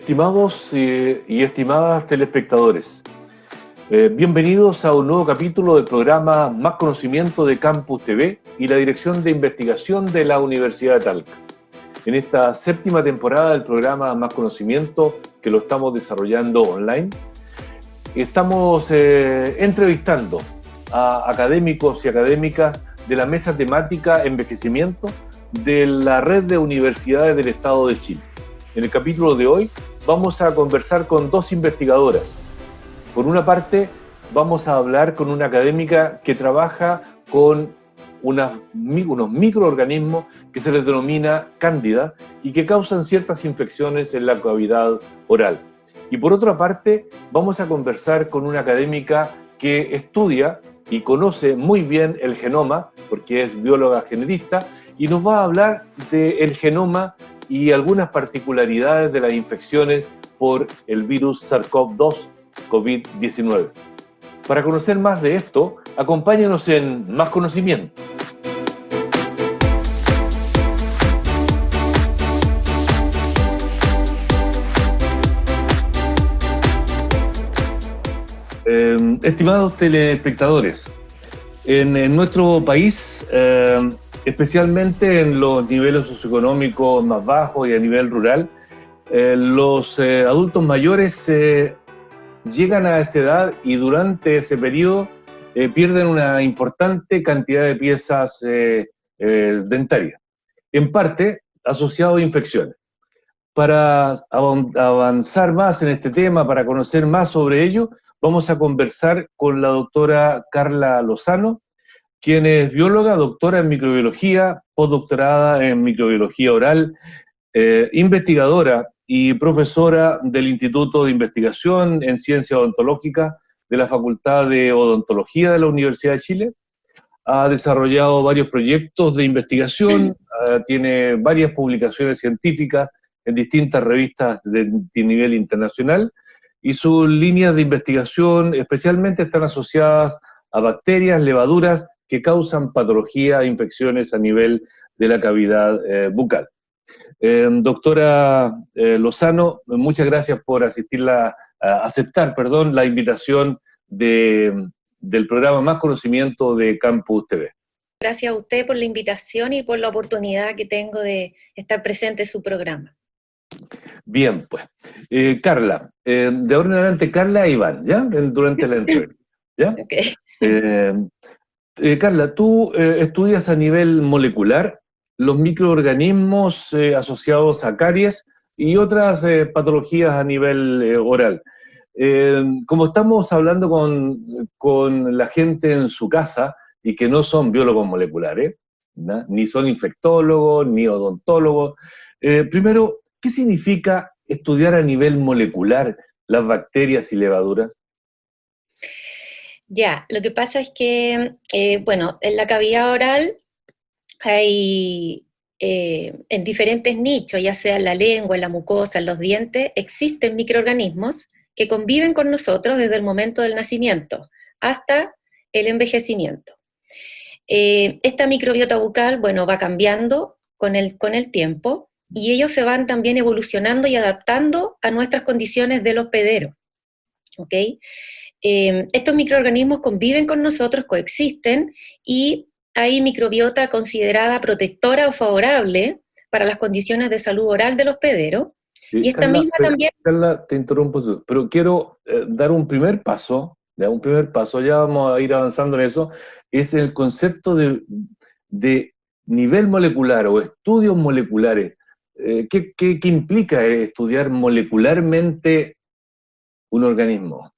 Estimados y estimadas telespectadores, bienvenidos a un nuevo capítulo del programa Más Conocimiento de Campus TV y la Dirección de Investigación de la Universidad de Talca. En esta séptima temporada del programa Más Conocimiento, que lo estamos desarrollando online, estamos entrevistando a académicos y académicas de la mesa temática Envejecimiento de la Red de Universidades del Estado de Chile. En el capítulo de hoy vamos a conversar con dos investigadoras. Por una parte, vamos a hablar con una académica que trabaja con unos microorganismos que se les denomina cándida y que causan ciertas infecciones en la cavidad oral. Y por otra parte, vamos a conversar con una académica que estudia y conoce muy bien el genoma, porque es bióloga genetista, y nos va a hablar del genoma y algunas particularidades de las infecciones por el virus SARS-CoV-2, COVID-19. Para conocer más de esto, acompáñenos en Más Conocimiento. Estimados telespectadores, en nuestro país, especialmente en los niveles socioeconómicos más bajos y a nivel rural, los adultos mayores llegan a esa edad y durante ese periodo pierden una importante cantidad de piezas dentarias, en parte asociado a infecciones. Para avanzar más en este tema, para conocer más sobre ello, vamos a conversar con la doctora Carla Lozano, quien es bióloga, doctora en microbiología, postdoctorada en microbiología oral, investigadora y profesora del Instituto de Investigación en Ciencia Odontológica de la Facultad de Odontología de la Universidad de Chile. Ha desarrollado varios proyectos de investigación, tiene varias publicaciones científicas en distintas revistas de nivel internacional, y sus líneas de investigación especialmente están asociadas a bacterias, levaduras que causan patologías e infecciones a nivel de la cavidad bucal. Doctora Lozano, muchas gracias por aceptar la invitación del programa Más Conocimiento de Campus TV. Gracias a usted por la invitación y por la oportunidad que tengo de estar presente en su programa. Bien, pues. Carla, de ahora en adelante, Carla e Iván, ¿ya? Durante la entrevista, ¿ya? Okay. Carla, tú estudias a nivel molecular los microorganismos asociados a caries y otras patologías a nivel oral. Como estamos hablando con la gente en su casa y que no son biólogos moleculares, ¿no? Ni son infectólogos, ni odontólogos, primero, ¿qué significa estudiar a nivel molecular las bacterias y levaduras? Ya, lo que pasa es que, en la cavidad oral hay, en diferentes nichos, ya sea en la lengua, en la mucosa, en los dientes, existen microorganismos que conviven con nosotros desde el momento del nacimiento hasta el envejecimiento. Esta microbiota bucal, va cambiando con el tiempo, y ellos se van también evolucionando y adaptando a nuestras condiciones del hospedero, ¿ok? Estos microorganismos conviven con nosotros, coexisten, y hay microbiota considerada protectora o favorable para las condiciones de salud oral del hospedero, Sí, y esta Carla, misma también... Carla, te interrumpo, pero quiero dar un primer paso, ya vamos a ir avanzando en eso, es el concepto de nivel molecular o estudios moleculares. ¿Qué implica estudiar molecularmente un organismo?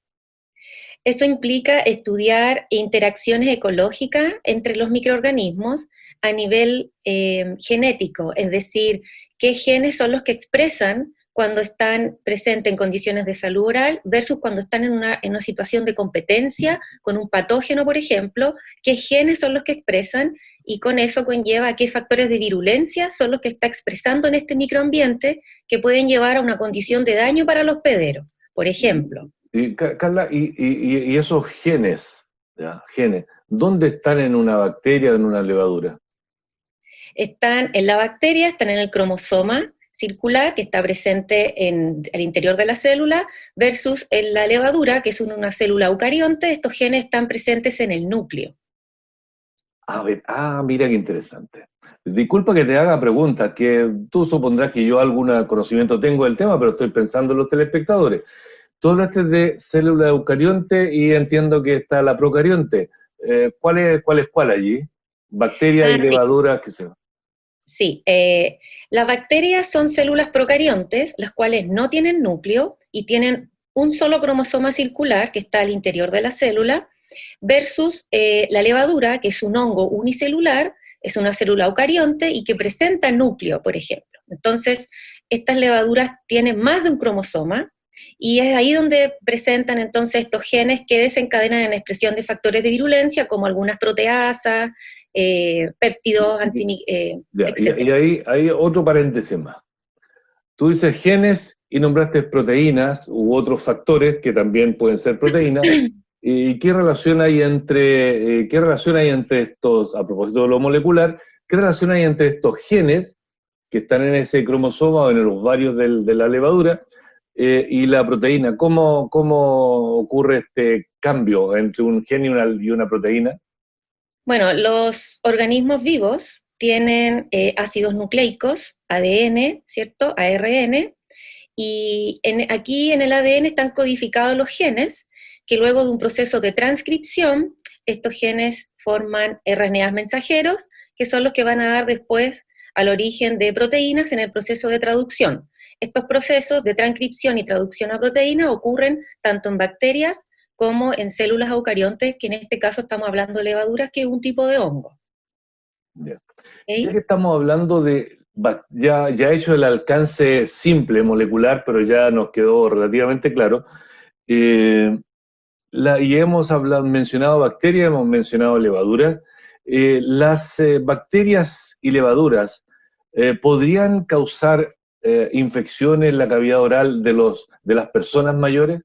Eso implica estudiar interacciones ecológicas entre los microorganismos a nivel genético, es decir, qué genes son los que expresan cuando están presentes en condiciones de salud oral versus cuando están en una situación de competencia con un patógeno, por ejemplo, qué genes son los que expresan, y con eso conlleva a qué factores de virulencia son los que está expresando en este microambiente que pueden llevar a una condición de daño para el hospedero, por ejemplo. Carla, y esos genes, ¿ya? Genes, ¿dónde están en una bacteria o en una levadura? Están en la bacteria, están en el cromosoma circular que está presente en el interior de la célula versus en la levadura, que es una célula eucarionte. Estos genes están presentes en el núcleo. A ver, mira qué interesante. Disculpa que te haga preguntas, que tú supondrás que yo algún conocimiento tengo del tema, pero estoy pensando en los telespectadores. Tú hablaste de célula eucarionte y entiendo que está la procarionte. ¿Cuál es cuál allí? Bacterias y Sí. levaduras, qué sé yo. Sí, las bacterias son células procariontes, las cuales no tienen núcleo y tienen un solo cromosoma circular que está al interior de la célula, versus la levadura, que es un hongo unicelular, es una célula eucarionte y que presenta núcleo, por ejemplo. Entonces, estas levaduras tienen más de un cromosoma y es ahí donde presentan entonces estos genes que desencadenan en expresión de factores de virulencia, como algunas proteasas, péptidos, Ya, y etcétera. ahí hay otro paréntesis más. Tú dices genes y nombraste proteínas u otros factores que también pueden ser proteínas. ¿Y qué relación hay entre estos, a propósito de lo molecular, qué relación hay entre estos genes que están en ese cromosoma o en los varios de la levadura y la proteína? ¿Cómo ocurre este cambio entre un gen y una proteína? Bueno, los organismos vivos tienen ácidos nucleicos, ADN, ¿cierto? ARN, y aquí en el ADN están codificados los genes, que luego de un proceso de transcripción, estos genes forman RNAs mensajeros, que son los que van a dar después al origen de proteínas en el proceso de traducción. Estos procesos de transcripción y traducción a proteína ocurren tanto en bacterias como en células eucariontes, que en este caso estamos hablando de levaduras, que es un tipo de hongo. Ya. Ya ¿Okay? que estamos hablando ya hecho el alcance simple molecular, pero ya nos quedó relativamente claro, eh, y hemos mencionado bacterias, hemos mencionado levaduras. Las bacterias y levaduras podrían causar infecciones en la cavidad oral de las personas mayores.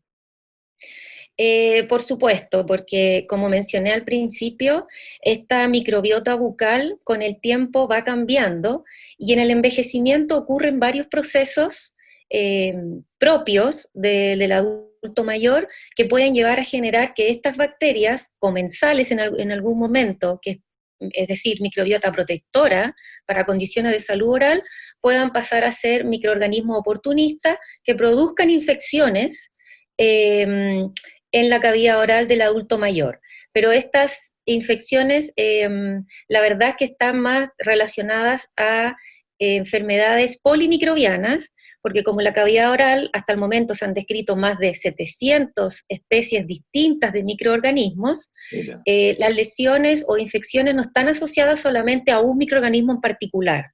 Por supuesto, porque como mencioné al principio, esta microbiota bucal con el tiempo va cambiando y en el envejecimiento ocurren varios procesos eh, propios del adulto mayor que pueden llevar a generar que estas bacterias comensales en algún momento, es decir, microbiota protectora para condiciones de salud oral, puedan pasar a ser microorganismos oportunistas que produzcan infecciones eh, en la cavidad oral del adulto mayor. Pero estas infecciones, la verdad es que están más relacionadas a enfermedades polimicrobianas, porque como en la cavidad oral hasta el momento se han descrito más de 700 especies distintas de microorganismos, Mira, las lesiones o infecciones no están asociadas solamente a un microorganismo en particular,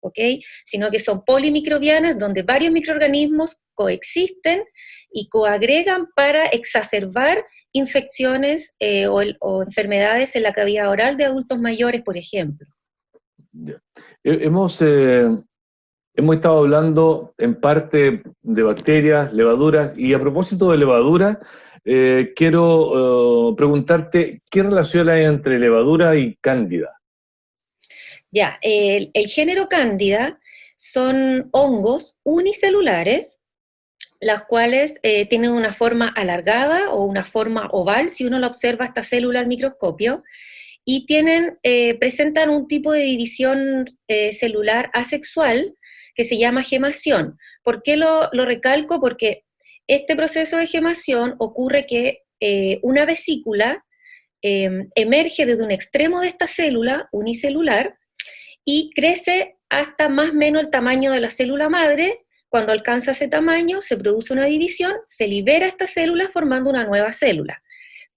¿ok? Sino que son polimicrobianas donde varios microorganismos coexisten y coagregan para exacerbar infecciones o enfermedades en la cavidad oral de adultos mayores, por ejemplo. ya. Hemos estado hablando en parte de bacterias, levaduras, y a propósito de levaduras, quiero preguntarte, ¿qué relación hay entre levadura y cándida? Ya, el género Cándida son hongos unicelulares, las cuales tienen una forma alargada o una forma oval, si uno la observa esta célula al microscopio, y presentan un tipo de división celular asexual que se llama gemación. ¿Por qué lo recalco? Porque este proceso de gemación ocurre que una vesícula emerge desde un extremo de esta célula unicelular y crece hasta más o menos el tamaño de la célula madre. Cuando alcanza ese tamaño, se produce una división, se libera esta célula formando una nueva célula.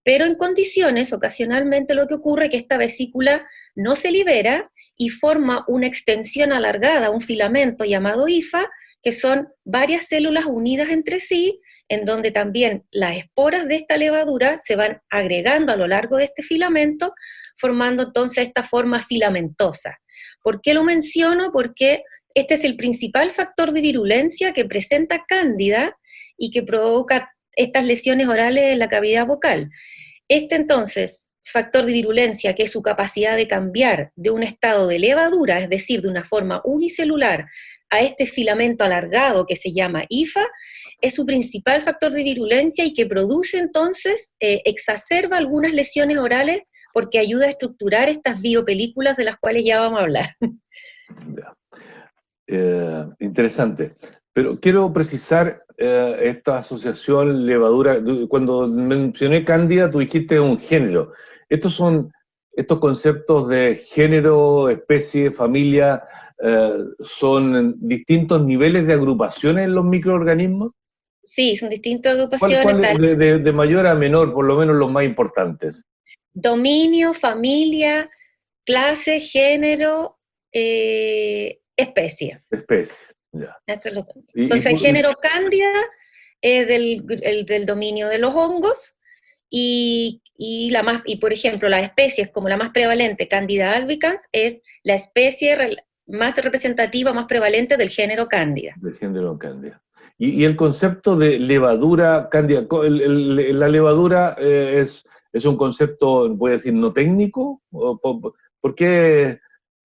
Pero en condiciones, ocasionalmente lo que ocurre es que esta vesícula no se libera y forma una extensión alargada, un filamento llamado hifa, que son varias células unidas entre sí, en donde también las esporas de esta levadura se van agregando a lo largo de este filamento, formando entonces esta forma filamentosa. ¿Por qué lo menciono? Porque este es el principal factor de virulencia que presenta Cándida y que provoca estas lesiones orales en la cavidad vocal. Este entonces factor de virulencia, que es su capacidad de cambiar de un estado de levadura, es decir, de una forma unicelular, a este filamento alargado que se llama hifa, es su principal factor de virulencia y que produce entonces, exacerba algunas lesiones orales porque ayuda a estructurar estas biopelículas de las cuales ya vamos a hablar. Interesante. Pero quiero precisar esta asociación levadura. Cuando mencioné cándida, tú dijiste un género. Estos conceptos de género, especie, familia, ¿son distintos niveles de agrupaciones en los microorganismos? Sí, son distintas ¿Cuál, agrupaciones, cuál tal, de mayor a menor, por lo menos los más importantes? dominio, familia, clase, género, especie. Especie, ya. Eso es lo- Y, y Entonces, el por- género Cándida es del dominio de los hongos y, por ejemplo, las especies como la más prevalente, Candida albicans, es la especie más representativa, más prevalente del género Cándida. de género cándida. Y el concepto de levadura cándida, la levadura es un concepto, voy a decir, no técnico. ¿Por qué,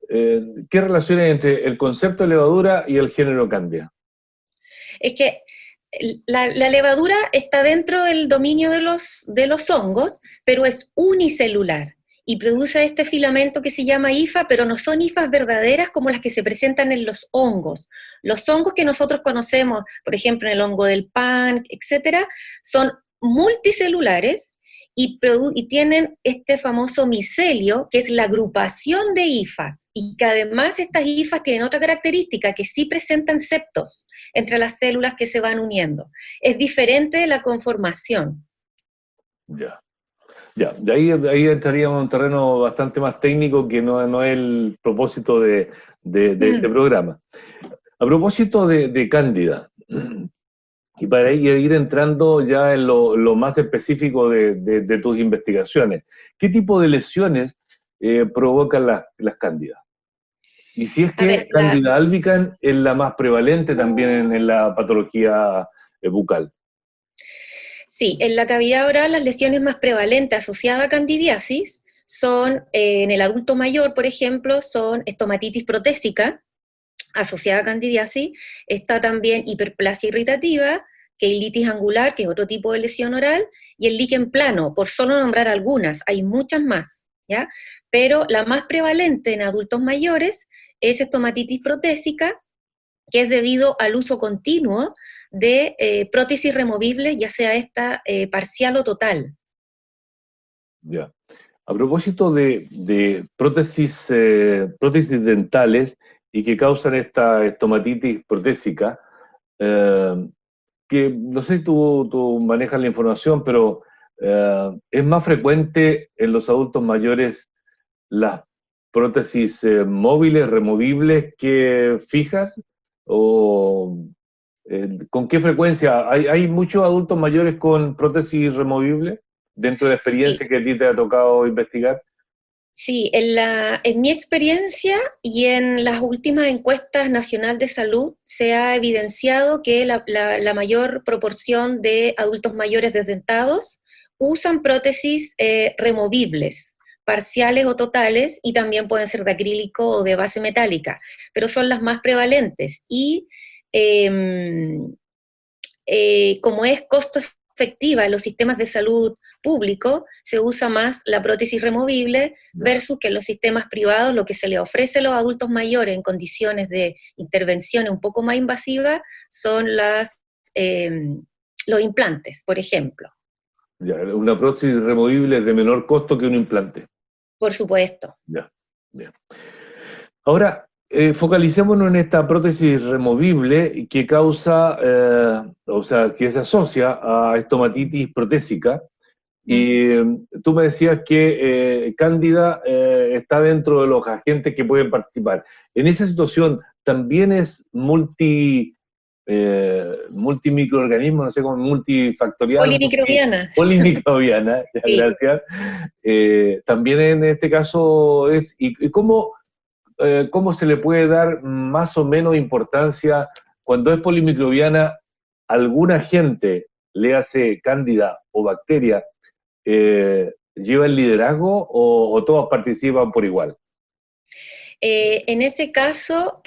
qué relación hay entre el concepto de levadura y el género cándida? Es que la levadura está dentro del dominio de los hongos, pero es unicelular y produce este filamento que se llama hifa, pero no son hifas verdaderas como las que se presentan en los hongos. Los hongos que nosotros conocemos, por ejemplo, en el hongo del pan, etcétera, son multicelulares y tienen este famoso micelio, que es la agrupación de hifas, y que además estas hifas tienen otra característica, que sí presentan septos entre las células que se van uniendo. Es diferente de la conformación. Ya. Ya, de ahí entraríamos en un terreno bastante más técnico que no es el propósito de este programa. A propósito de cándida, y para ir entrando ya en lo más específico de tus investigaciones, ¿qué tipo de lesiones provocan las cándidas? Y si es A ver, que Candida albicans es la más prevalente también en la patología bucal. sí, en la cavidad oral las lesiones más prevalentes asociadas a candidiasis son, en el adulto mayor, por ejemplo, son estomatitis protésica, asociada a candidiasis, está también hiperplasia irritativa, queilitis angular, que es otro tipo de lesión oral, y el líquen plano, por solo nombrar algunas, hay muchas más, ¿ya? Pero la más prevalente en adultos mayores es estomatitis protésica, que es debido al uso continuo de prótesis removibles, ya sea esta parcial o total. Ya. A propósito de prótesis dentales y que causan esta estomatitis protésica, eh, que no sé si tú manejas la información, pero es más frecuente en los adultos mayores las prótesis móviles, removibles que fijas, o ¿con qué frecuencia? ¿Hay muchos adultos mayores con prótesis removibles dentro de la Sí, experiencia que a ti te ha tocado investigar? sí, en mi experiencia y en las últimas encuestas nacional de salud se ha evidenciado que la mayor proporción de adultos mayores desdentados usan prótesis removibles, parciales o totales, y también pueden ser de acrílico o de base metálica, pero son las más prevalentes. Y em, como es costo efectiva en los sistemas de salud público, se usa más la prótesis removible versus que en los sistemas privados lo que se le ofrece a los adultos mayores en condiciones de intervenciones un poco más invasivas son los implantes, por ejemplo. Ya, una prótesis removible es de menor costo que un implante. Por supuesto. Ya, bien. Ahora, focalicémonos en esta prótesis removible que causa, o sea, que se asocia a estomatitis protésica. Y tú me decías que Cándida está dentro de los agentes que pueden participar. En esa situación, ¿también es multimicroorganismo, no sé cómo, multifactorial, Polimicrobiana. polimicrobiana, ya, Sí. gracias? También en este caso es, ¿y cómo se le puede dar más o menos importancia cuando es polimicrobiana? ¿Algún agente, le hace cándida o bacteria, lleva el liderazgo o todos participan por igual? En ese caso,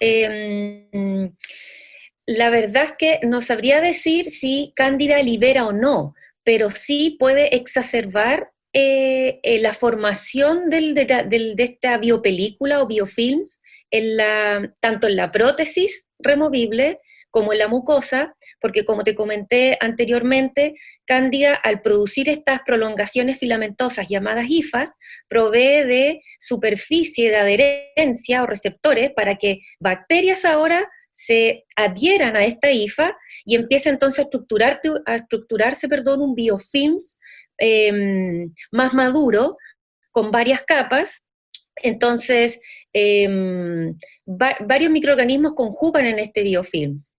la verdad es que no sabría decir si Cándida libera o no, pero sí puede exacerbar la formación de esta biopelícula o biofilms, tanto en la prótesis removible como en la mucosa, porque como te comenté anteriormente, Cándida, al producir estas prolongaciones filamentosas llamadas hifas, provee de superficie de adherencia o receptores para que bacterias ahora se adhieran a esta hifa y empieza entonces a estructurarse un biofilms más maduro, con varias capas. Entonces, varios microorganismos conjugan en este biofilms.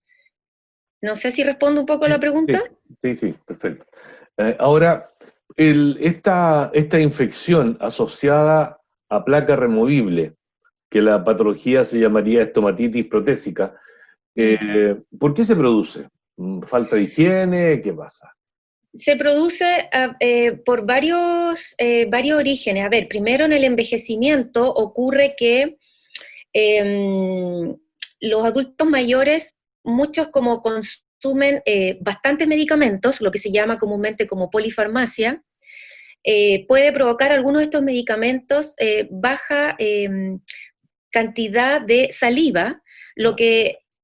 No sé si respondo un poco a la pregunta. Sí, perfecto. Ahora, esta infección asociada a placa removible, que la patología se llamaría estomatitis protésica, ¿por qué se produce? ¿Falta de higiene? ¿Qué pasa? Se produce por varios orígenes. A ver, primero en el envejecimiento ocurre que los adultos mayores, muchos como consumen bastantes medicamentos, lo que se llama comúnmente como polifarmacia, puede provocar algunos de estos medicamentos baja cantidad de saliva,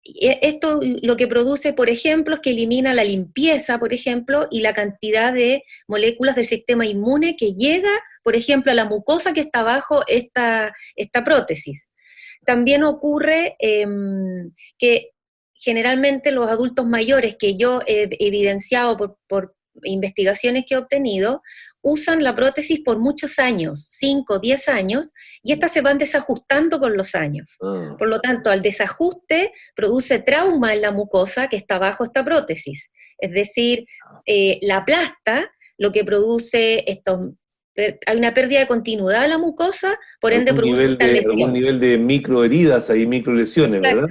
esto lo que produce, por ejemplo, es que elimina la limpieza, por ejemplo, y la cantidad de moléculas del sistema inmune que llega, por ejemplo, a la mucosa que está bajo esta prótesis. También ocurre que generalmente los adultos mayores, que yo he evidenciado por investigaciones que he obtenido, usan la prótesis por muchos años, 5, 10 años, y estas se van desajustando con los años. Por lo tanto, al desajuste produce trauma en la mucosa que está bajo esta prótesis. Es decir, la aplasta, lo que produce hay una pérdida de continuidad de la mucosa, por ende produce esta lesión. Algún nivel de microheridas, hay microlesiones, ¿verdad?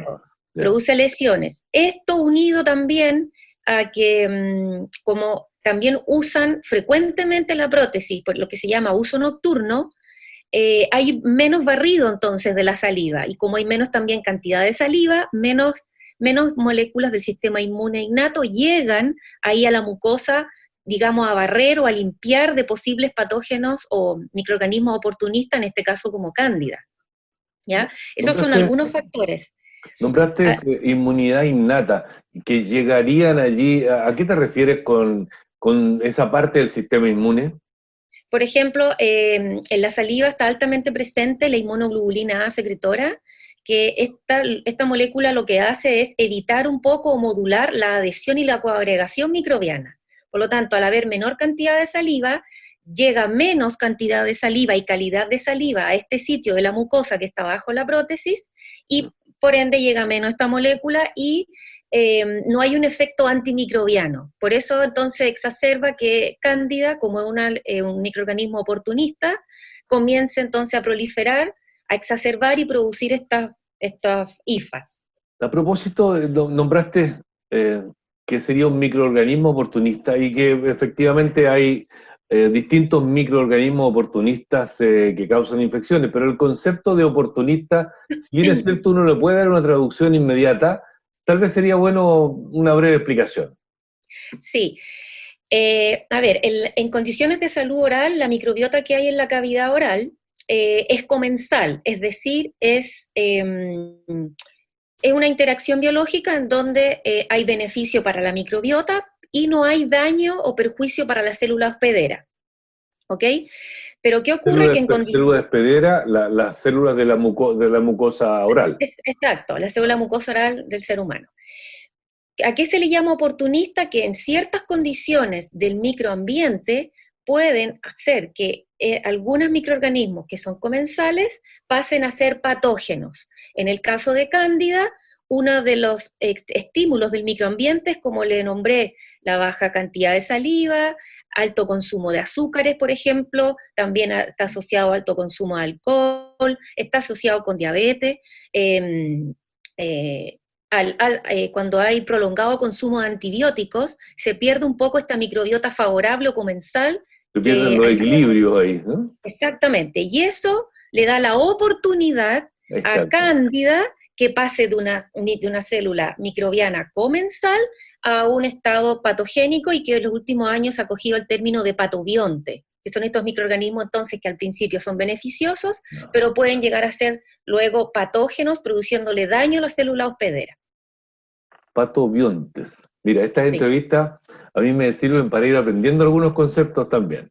Produce lesiones. Esto unido también a que, como también usan frecuentemente la prótesis, por lo que se llama uso nocturno, hay menos barrido entonces de la saliva, y como hay menos también cantidad de saliva, menos moléculas del sistema inmune innato llegan ahí a la mucosa, digamos, a barrer o a limpiar de posibles patógenos o microorganismos oportunistas, en este caso como cándida. ¿Ya? Esos son algunos factores. Nombraste inmunidad innata, que llegarían allí. ¿A qué te refieres con esa parte del sistema inmune? Por ejemplo, en la saliva está altamente presente la inmunoglobulina A secretora, que esta molécula lo que hace es evitar un poco o modular la adhesión y la coagregación microbiana. Por lo tanto, al haber menor cantidad de saliva, llega menos cantidad de saliva y calidad de saliva a este sitio de la mucosa que está bajo la prótesis, y por ende llega menos esta molécula y no hay un efecto antimicrobiano. Por eso entonces exacerba que Cándida, como un microorganismo oportunista, comience entonces a proliferar, a exacerbar y producir estas hifas. A propósito, nombraste que sería un microorganismo oportunista y que efectivamente hay distintos microorganismos oportunistas que causan infecciones, pero el concepto de oportunista, si bien es cierto, uno le puede dar una traducción inmediata, tal vez sería bueno una breve explicación. Sí. A ver, en condiciones de salud oral, la microbiota que hay en la cavidad oral es comensal, es decir, es una interacción biológica en donde hay beneficio para la microbiota y no hay daño o perjuicio para la célula hospedera. ¿Ok? Pero ¿qué ocurre? Célula hospedera, las células de la mucosa oral. Exacto, la célula mucosa oral del ser humano. ¿A qué se le llama oportunista? Que en ciertas condiciones del microambiente pueden hacer que algunos microorganismos que son comensales pasen a ser patógenos. En el caso de Cándida, uno de los estímulos del microambiente es, como le nombré, la baja cantidad de saliva, alto consumo de azúcares, por ejemplo, también está asociado a alto consumo de alcohol, está asociado con diabetes, cuando hay prolongado consumo de antibióticos, se pierde un poco esta microbiota favorable o comensal Se pierden que los ayuda. equilibrios ahí, ¿no? Exactamente, y eso le da la oportunidad a Exacto. Cándida que pase de una célula microbiana comensal a un estado patogénico y que en los últimos años ha cogido el término de patobionte, que son estos microorganismos entonces que al principio son beneficiosos, No. pero pueden llegar a ser luego patógenos produciéndole daño a la célula hospedera. Patobiontes. Mira, estas Sí. entrevistas a mí me sirven para ir aprendiendo algunos conceptos también.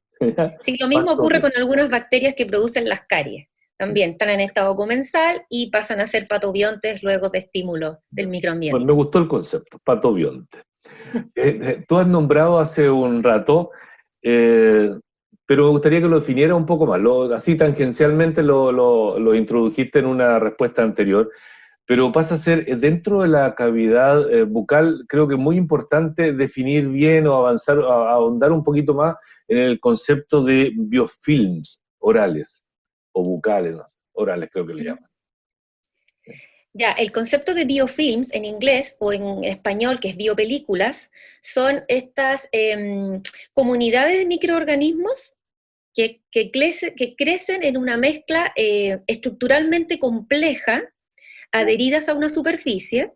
Sí, lo mismo ocurre con Patobiontes. algunas bacterias que producen las caries. También están en estado comensal y pasan a ser patobiontes luego de estímulo del Bueno, me microambiente. gustó el concepto, patobionte. Tú has nombrado hace un rato, eh, pero me gustaría que lo definiera un poco más. Así tangencialmente lo introdujiste en una respuesta anterior, pero pasa a ser, dentro de la cavidad bucal, creo que es muy importante definir bien o avanzar, ahondar un poquito más en el concepto de biofilms orales, o bucales, ¿no? Orales creo que le llaman. Ya, el concepto de biofilms en inglés o en español, que es biopelículas, son estas comunidades de microorganismos que crecen en una mezcla estructuralmente compleja, adheridas a una superficie,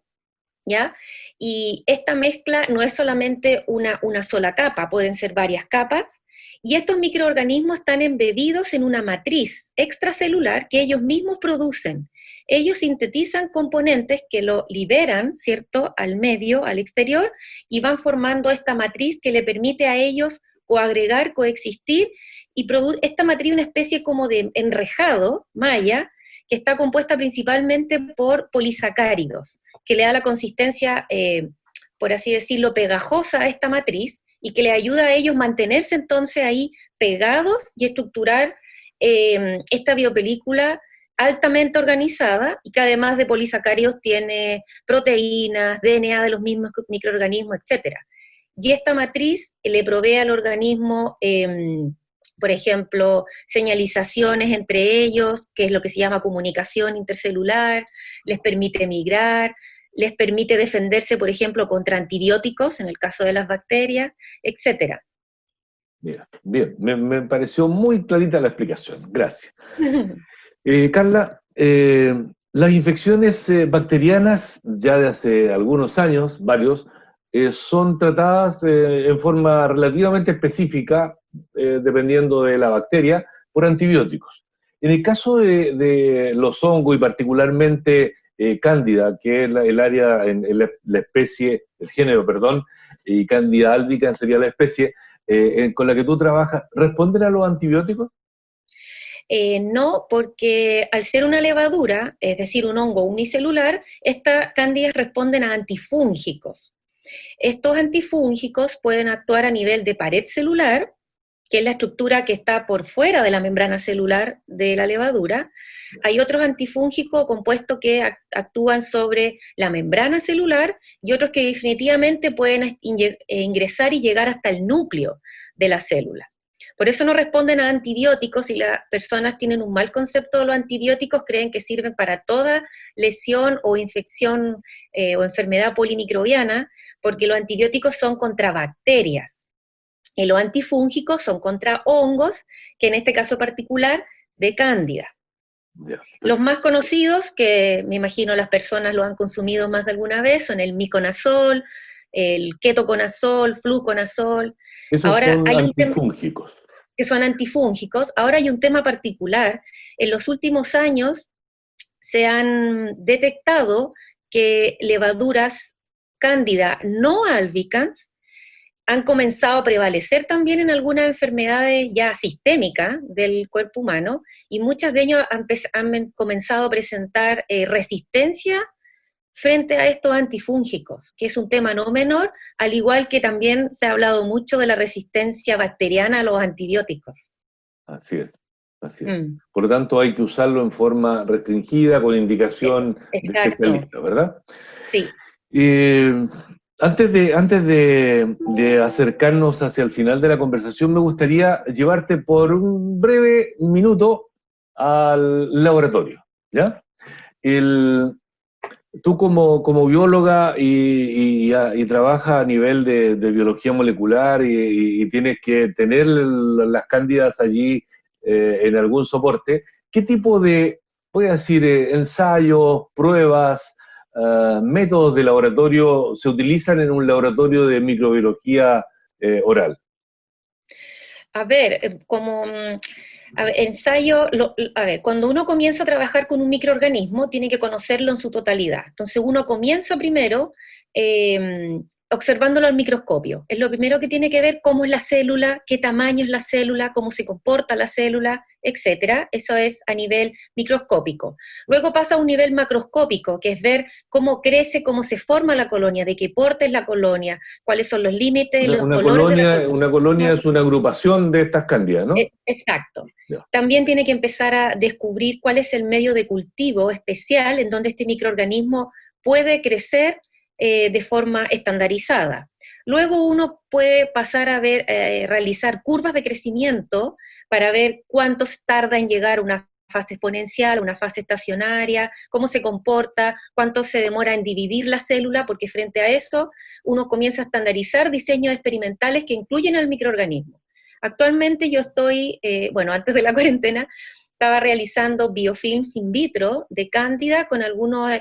¿ya? Y esta mezcla no es solamente una sola capa, pueden ser varias capas, y estos microorganismos están embebidos en una matriz extracelular que ellos mismos producen. Ellos sintetizan componentes que lo liberan, ¿cierto?, al medio, al exterior, y van formando esta matriz que le permite a ellos coagregar, coexistir, y esta matriz una especie como de enrejado, malla, que está compuesta principalmente por polisacáridos, que le da la consistencia, por así decirlo, pegajosa a esta matriz y que le ayuda a ellos mantenerse entonces ahí pegados y estructurar esta biopelícula altamente organizada y que además de polisacáridos tiene proteínas, DNA de los mismos microorganismos, etc. Y esta matriz le provee al organismo, por ejemplo, señalizaciones entre ellos, que es lo que se llama comunicación intercelular, les permite migrar, les permite defenderse, por ejemplo, contra antibióticos, en el caso de las bacterias, etc. Mira, bien, me pareció muy clarita la explicación, gracias. Carla, las infecciones bacterianas, ya de hace algunos años, varios, son tratadas en forma relativamente específica, dependiendo de la bacteria, por antibióticos. En el caso de los hongos y particularmente Cándida, que es el área, en la especie, el género, perdón, y Cándida albicans sería la especie con la que tú trabajas, ¿responden a los antibióticos? No, porque al ser una levadura, es decir, un hongo unicelular, estas cándidas responden a antifúngicos. Estos antifúngicos pueden actuar a nivel de pared celular, que es la estructura que está por fuera de la membrana celular de la levadura. Hay otros antifúngicos compuestos que actúan sobre la membrana celular y otros que definitivamente pueden ingresar y llegar hasta el núcleo de la célula. Por eso no responden a antibióticos y las personas tienen un mal concepto de los antibióticos, creen que sirven para toda lesión o infección o enfermedad polimicrobiana, porque los antibióticos son contra bacterias y los antifúngicos son contra hongos, que en este caso particular de cándida. Ya, Los perfecto. más conocidos, que me imagino las personas lo han consumido más de alguna vez, son el miconazol, el ketoconazol, fluconazol. Esos Ahora son hay un tema antifúngicos. que son antifúngicos. Ahora hay un tema particular. En los últimos años se han detectado que levaduras cándida no albicans han comenzado a prevalecer también en algunas enfermedades ya sistémicas del cuerpo humano y muchas de ellas han comenzado a presentar resistencia frente a estos antifúngicos, que es un tema no menor, al igual que también se ha hablado mucho de la resistencia bacteriana a los antibióticos. Así es, así es. Mm, Por lo tanto, hay que usarlo en forma restringida, con indicación de exacto, especialista, ¿verdad? sí. Eh, antes de acercarnos hacia el final de la conversación, me gustaría llevarte por un breve minuto al laboratorio, ¿ya? El, Tú como bióloga y trabajas a nivel de biología molecular y tienes que tener las cándidas allí en algún soporte, ¿qué tipo de, voy a decir, ensayos, pruebas, métodos de laboratorio se utilizan en un laboratorio de microbiología oral? A ver, a ver, ensayo, a ver, cuando uno comienza a trabajar con un microorganismo, tiene que conocerlo en su totalidad. Entonces uno comienza primero observándolo al microscopio. Es lo primero que tiene que ver cómo es la célula, qué tamaño es la célula, cómo se comporta la célula, etcétera. Eso es a nivel microscópico. Luego pasa a un nivel macroscópico, que es ver cómo crece, cómo se forma la colonia, de qué porte es la colonia, cuáles son los límites, los colores de la Una colonia. colonia es una agrupación de estas cándidas, ¿no? Exacto. Ya. También tiene que empezar a descubrir cuál es el medio de cultivo especial en donde este microorganismo puede crecer de forma estandarizada. Luego uno puede pasar a ver, realizar curvas de crecimiento para ver cuánto tarda en llegar a una fase exponencial, una fase estacionaria, cómo se comporta, cuánto se demora en dividir la célula, porque frente a eso uno comienza a estandarizar diseños experimentales que incluyen al microorganismo. Actualmente yo estoy, bueno, antes de la cuarentena, estaba realizando biofilms in vitro de cándida con alguna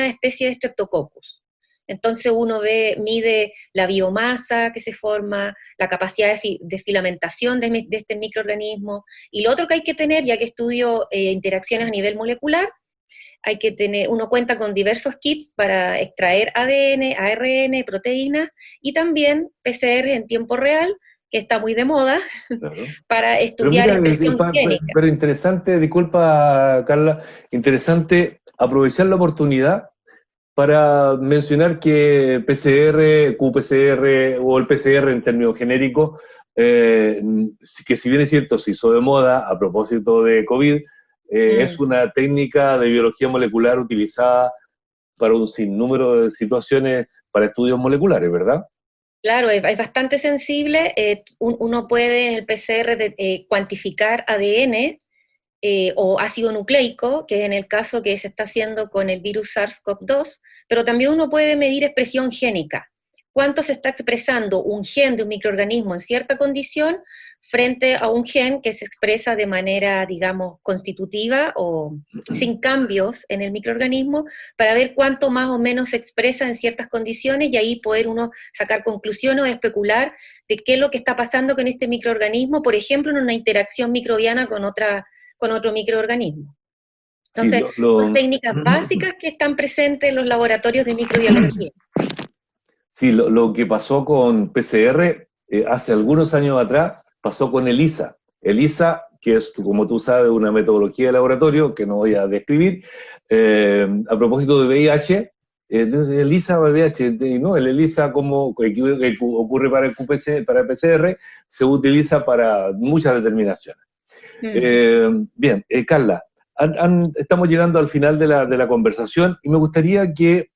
especie de Streptococcus. Entonces uno mide la biomasa que se forma, la capacidad de filamentación de este microorganismo, y lo otro que hay que tener, ya que estudio interacciones a nivel molecular, uno cuenta con diversos kits para extraer ADN, ARN, proteínas, y también PCR en tiempo real, que está muy de moda, Claro. para Pero estudiar mira, expresión génica. pero interesante, disculpa Carla, interesante aprovechar la oportunidad para mencionar que PCR, qPCR o el PCR en términos genéricos, que si bien es cierto se hizo de moda a propósito de COVID, es una técnica de biología molecular utilizada para un sinnúmero de situaciones para estudios moleculares, ¿verdad? Claro, es bastante sensible. Uno puede en el PCR cuantificar ADN o ácido nucleico, que es en el caso que se está haciendo con el virus SARS-CoV-2, pero también uno puede medir expresión génica. ¿Cuánto se está expresando un gen de un microorganismo en cierta condición frente a un gen que se expresa de manera, digamos, constitutiva o sin cambios en el microorganismo, para ver cuánto más o menos se expresa en ciertas condiciones y ahí poder uno sacar conclusiones o especular de qué es lo que está pasando con este microorganismo, por ejemplo, en una interacción microbiana con otro microorganismo. Sí, Entonces, son técnicas básicas que están presentes en los laboratorios de microbiología. sí, lo que pasó con PCR hace algunos años atrás, pasó con ELISA. ELISA, que es, como tú sabes, una metodología de laboratorio que no voy a describir, a propósito de VIH, ELISA VIH, no, el ELISA como que ocurre para el QPC, para el PCR, se utiliza para muchas determinaciones. Bien, Carla, estamos llegando al final de la conversación y me gustaría que,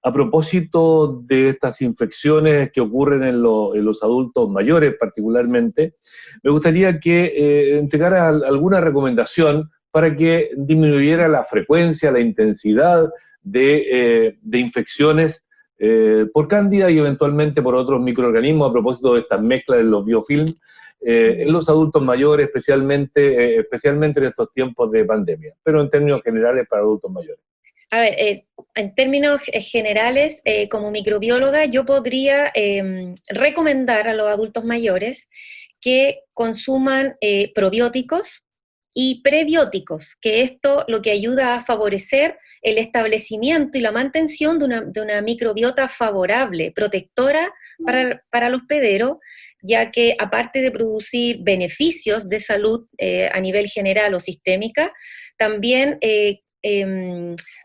a propósito de estas infecciones que ocurren en los adultos mayores particularmente, me gustaría que entregara alguna recomendación para que disminuyera la frecuencia, la intensidad de infecciones por cándida y eventualmente por otros microorganismos a propósito de estas mezclas en los biofilms en los adultos mayores, especialmente en estos tiempos de pandemia, pero en términos generales para adultos mayores. A ver, en términos generales, como microbióloga, yo podría recomendar a los adultos mayores que consuman probióticos y prebióticos, que esto lo que ayuda a favorecer el establecimiento y la mantención de una microbiota favorable, protectora para el hospedero, ya que aparte de producir beneficios de salud a nivel general o sistémica, también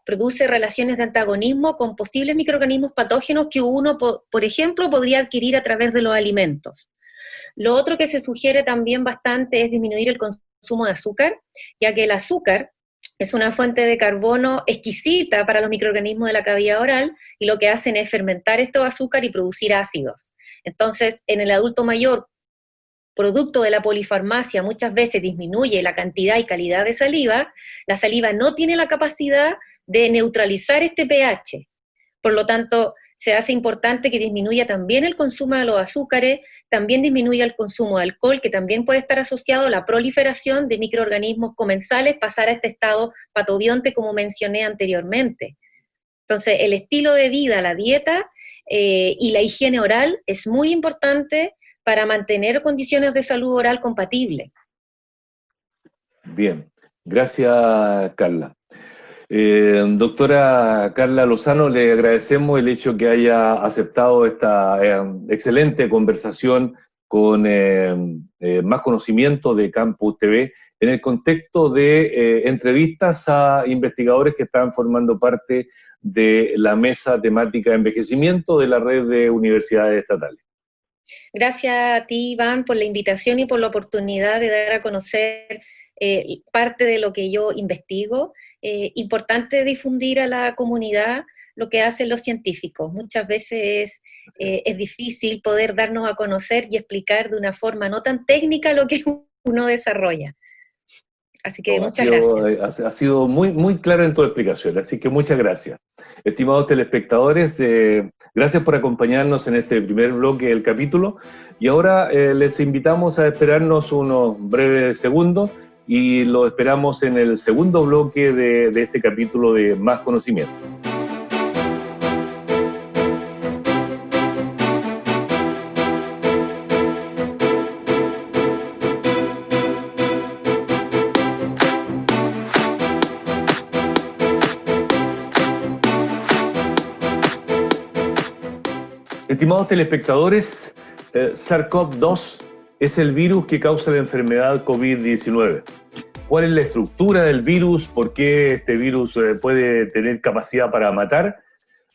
produce relaciones de antagonismo con posibles microorganismos patógenos que uno, por ejemplo, podría adquirir a través de los alimentos. Lo otro que se sugiere también bastante es disminuir el consumo de azúcar, ya que el azúcar es una fuente de carbono exquisita para los microorganismos de la cavidad oral y lo que hacen es fermentar estos azúcar y producir ácidos. Entonces, en el adulto mayor, producto de la polifarmacia, muchas veces disminuye la cantidad y calidad de saliva, la saliva no tiene la capacidad de neutralizar este pH. Por lo tanto, se hace importante que disminuya también el consumo de los azúcares, también disminuya el consumo de alcohol, que también puede estar asociado a la proliferación de microorganismos comensales, pasar a este estado patobionte como mencioné anteriormente. Entonces, el estilo de vida, la dieta y la higiene oral es muy importante para mantener condiciones de salud oral compatibles. Bien, gracias, Carla. Doctora Carla Lozano, le agradecemos el hecho que haya aceptado esta excelente conversación con más conocimiento de Campus TV en el contexto de entrevistas a investigadores que están formando parte de la mesa temática de envejecimiento de la red de universidades estatales. Gracias a ti, Iván, por la invitación y por la oportunidad de dar a conocer parte de lo que yo investigo. Importante difundir a la comunidad lo que hacen los científicos. Muchas veces es difícil poder darnos a conocer y explicar de una forma no tan técnica lo que uno desarrolla. Así que muchas gracias. Ha sido muy, muy clara en tu explicación, así que muchas gracias. Estimados telespectadores, gracias por acompañarnos en este primer bloque del capítulo y ahora les invitamos a esperarnos unos breves segundos y lo esperamos en el segundo bloque de este capítulo de Más Conocimiento. Estimados telespectadores, SARS-CoV-2 es el virus que causa la enfermedad COVID-19. ¿Cuál es la estructura del virus? ¿Por qué este virus puede tener capacidad para matar?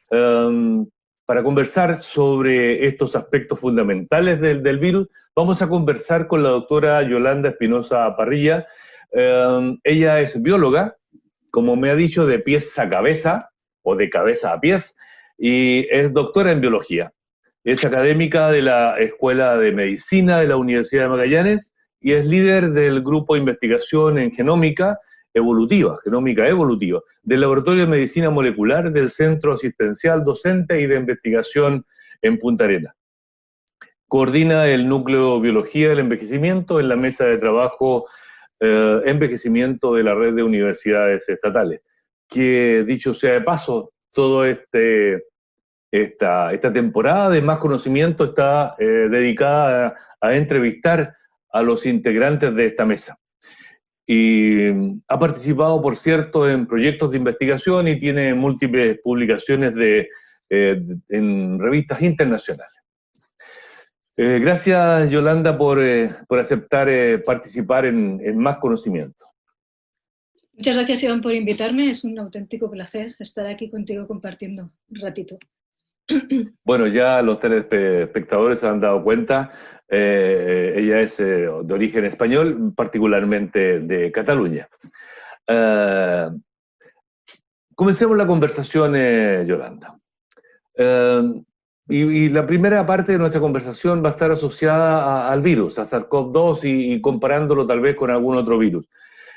Para conversar sobre estos aspectos fundamentales del virus, vamos a conversar con la doctora Yolanda Espinosa Parrilla. Ella es bióloga, como me ha dicho, de pies a cabeza, o de cabeza a pies, y es doctora en biología. Es académica de la Escuela de Medicina de la Universidad de Magallanes y es líder del grupo de investigación en genómica evolutiva, del Laboratorio de Medicina Molecular del Centro Asistencial Docente y de Investigación en Punta Arenas. Coordina el núcleo Biología del Envejecimiento en la mesa de trabajo Envejecimiento de la Red de Universidades Estatales. Que, dicho sea de paso, todo esta temporada de Más Conocimiento está dedicada a entrevistar a los integrantes de esta mesa. Y ha participado, por cierto, en proyectos de investigación y tiene múltiples publicaciones en revistas internacionales. Gracias, Yolanda, por aceptar participar en Más Conocimiento. Muchas gracias, Iván, por invitarme. Es un auténtico placer estar aquí contigo compartiendo un ratito. Bueno, ya los telespectadores se han dado cuenta, ella es de origen español, particularmente de Cataluña. Comencemos la conversación, Yolanda. Y la primera parte de nuestra conversación va a estar asociada al virus, a SARS-CoV-2 y comparándolo tal vez con algún otro virus.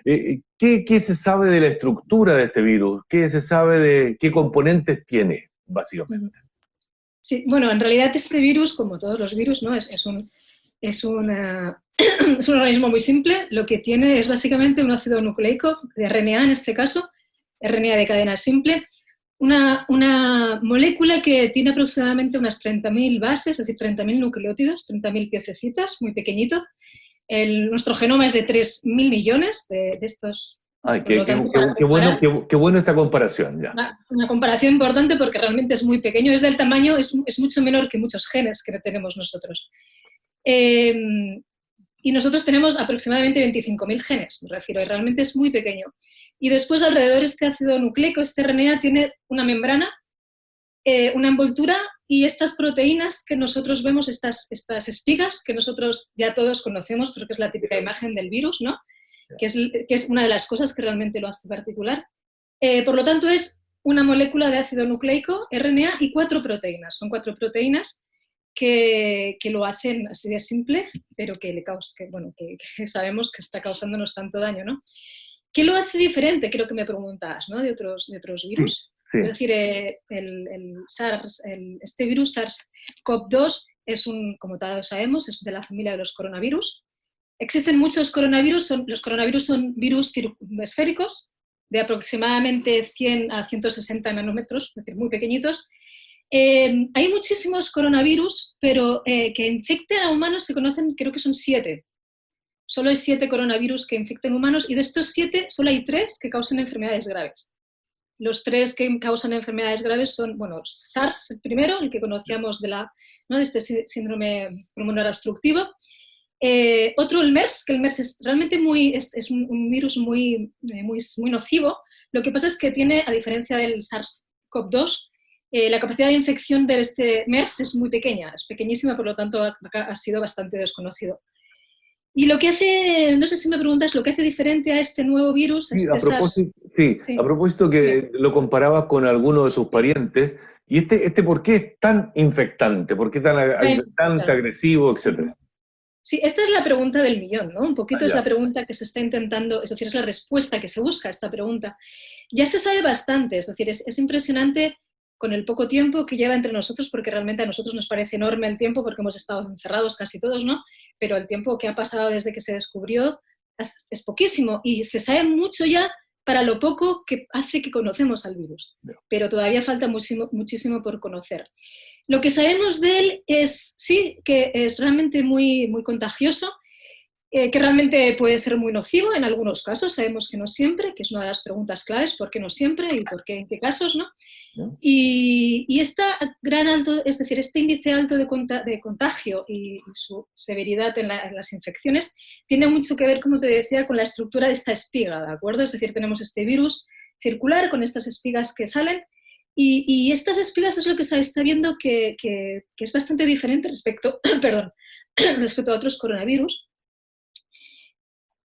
¿Qué se sabe de la estructura de este virus? ¿Qué se sabe de qué componentes tiene, básicamente? Sí, bueno, en realidad este virus, como todos los virus, ¿no? es un organismo muy simple. Lo que tiene es básicamente un ácido nucleico, de RNA en este caso, RNA de cadena simple, una molécula que tiene aproximadamente unas 30.000 bases, es decir, 30.000 nucleótidos, 30.000 piececitas, muy pequeñito. Nuestro genoma es de 3.000 millones de estos. Ay, qué bueno esta comparación. Ya. Una comparación importante porque realmente es muy pequeño, es del tamaño, es mucho menor que muchos genes que tenemos nosotros. Y nosotros tenemos aproximadamente 25.000 genes, me refiero, y realmente es muy pequeño. Y después alrededor de este ácido nucleico, este RNA, tiene una membrana, una envoltura, y estas proteínas que nosotros vemos, estas espigas, que nosotros ya todos conocemos porque es la típica imagen del virus, ¿no? Que es una de las cosas que realmente lo hace particular. Por lo tanto, es una molécula de ácido nucleico, RNA, y 4 proteínas. Son 4 proteínas que lo hacen así de simple, pero que sabemos que está causándonos tanto daño, ¿no? ¿Qué lo hace diferente? Creo que me preguntas, ¿no? De otros virus. Sí. Es decir, este virus SARS-CoV-2 como todos sabemos, es de la familia de los coronavirus. Existen muchos coronavirus, los coronavirus son virus esféricos de aproximadamente 100 a 160 nanómetros, es decir, muy pequeñitos. Hay muchísimos coronavirus, pero que infecten a humanos se conocen, creo que son 7. Solo hay 7 coronavirus que infecten humanos y de estos 7 solo hay 3 que causan enfermedades graves. Los 3 que causan enfermedades graves son, bueno, SARS, el primero, el que conocíamos de este síndrome pulmonar obstructivo. Otro, el MERS, que el MERS es realmente es un virus muy nocivo. Lo que pasa es que tiene, a diferencia del SARS-CoV-2, la capacidad de infección de este MERS es muy pequeña, es pequeñísima, por lo tanto ha sido bastante desconocido. Y lo que hace, no sé si me preguntas, lo que hace diferente a este nuevo virus, Sí, a propósito que lo comparabas con alguno de sus parientes, ¿y este por qué es tan infectante? ¿Por qué es tan agresivo, etcétera? Sí, esta es la pregunta del millón, ¿no? Un poquito es la pregunta que se está intentando, es decir, es la respuesta que se busca a esta pregunta. Ya se sabe bastante, es decir, es impresionante con el poco tiempo que lleva entre nosotros, porque realmente a nosotros nos parece enorme el tiempo, porque hemos estado encerrados casi todos, ¿no? Pero el tiempo que ha pasado desde que se descubrió es poquísimo, y se sabe mucho ya para lo poco que hace que conocemos al virus. Pero todavía falta muchísimo por conocer. Lo que sabemos de él es, sí, que es realmente muy contagioso, que realmente puede ser muy nocivo en algunos casos, sabemos que no siempre, que es una de las preguntas claves, ¿por qué no siempre y por qué en qué casos, no? Y este índice alto de contagio y su severidad en las infecciones tiene mucho que ver, como te decía, con la estructura de esta espiga, ¿de acuerdo? Es decir, tenemos este virus circular con estas espigas que salen, y estas espigas es lo que se está viendo que es bastante diferente respecto a otros coronavirus.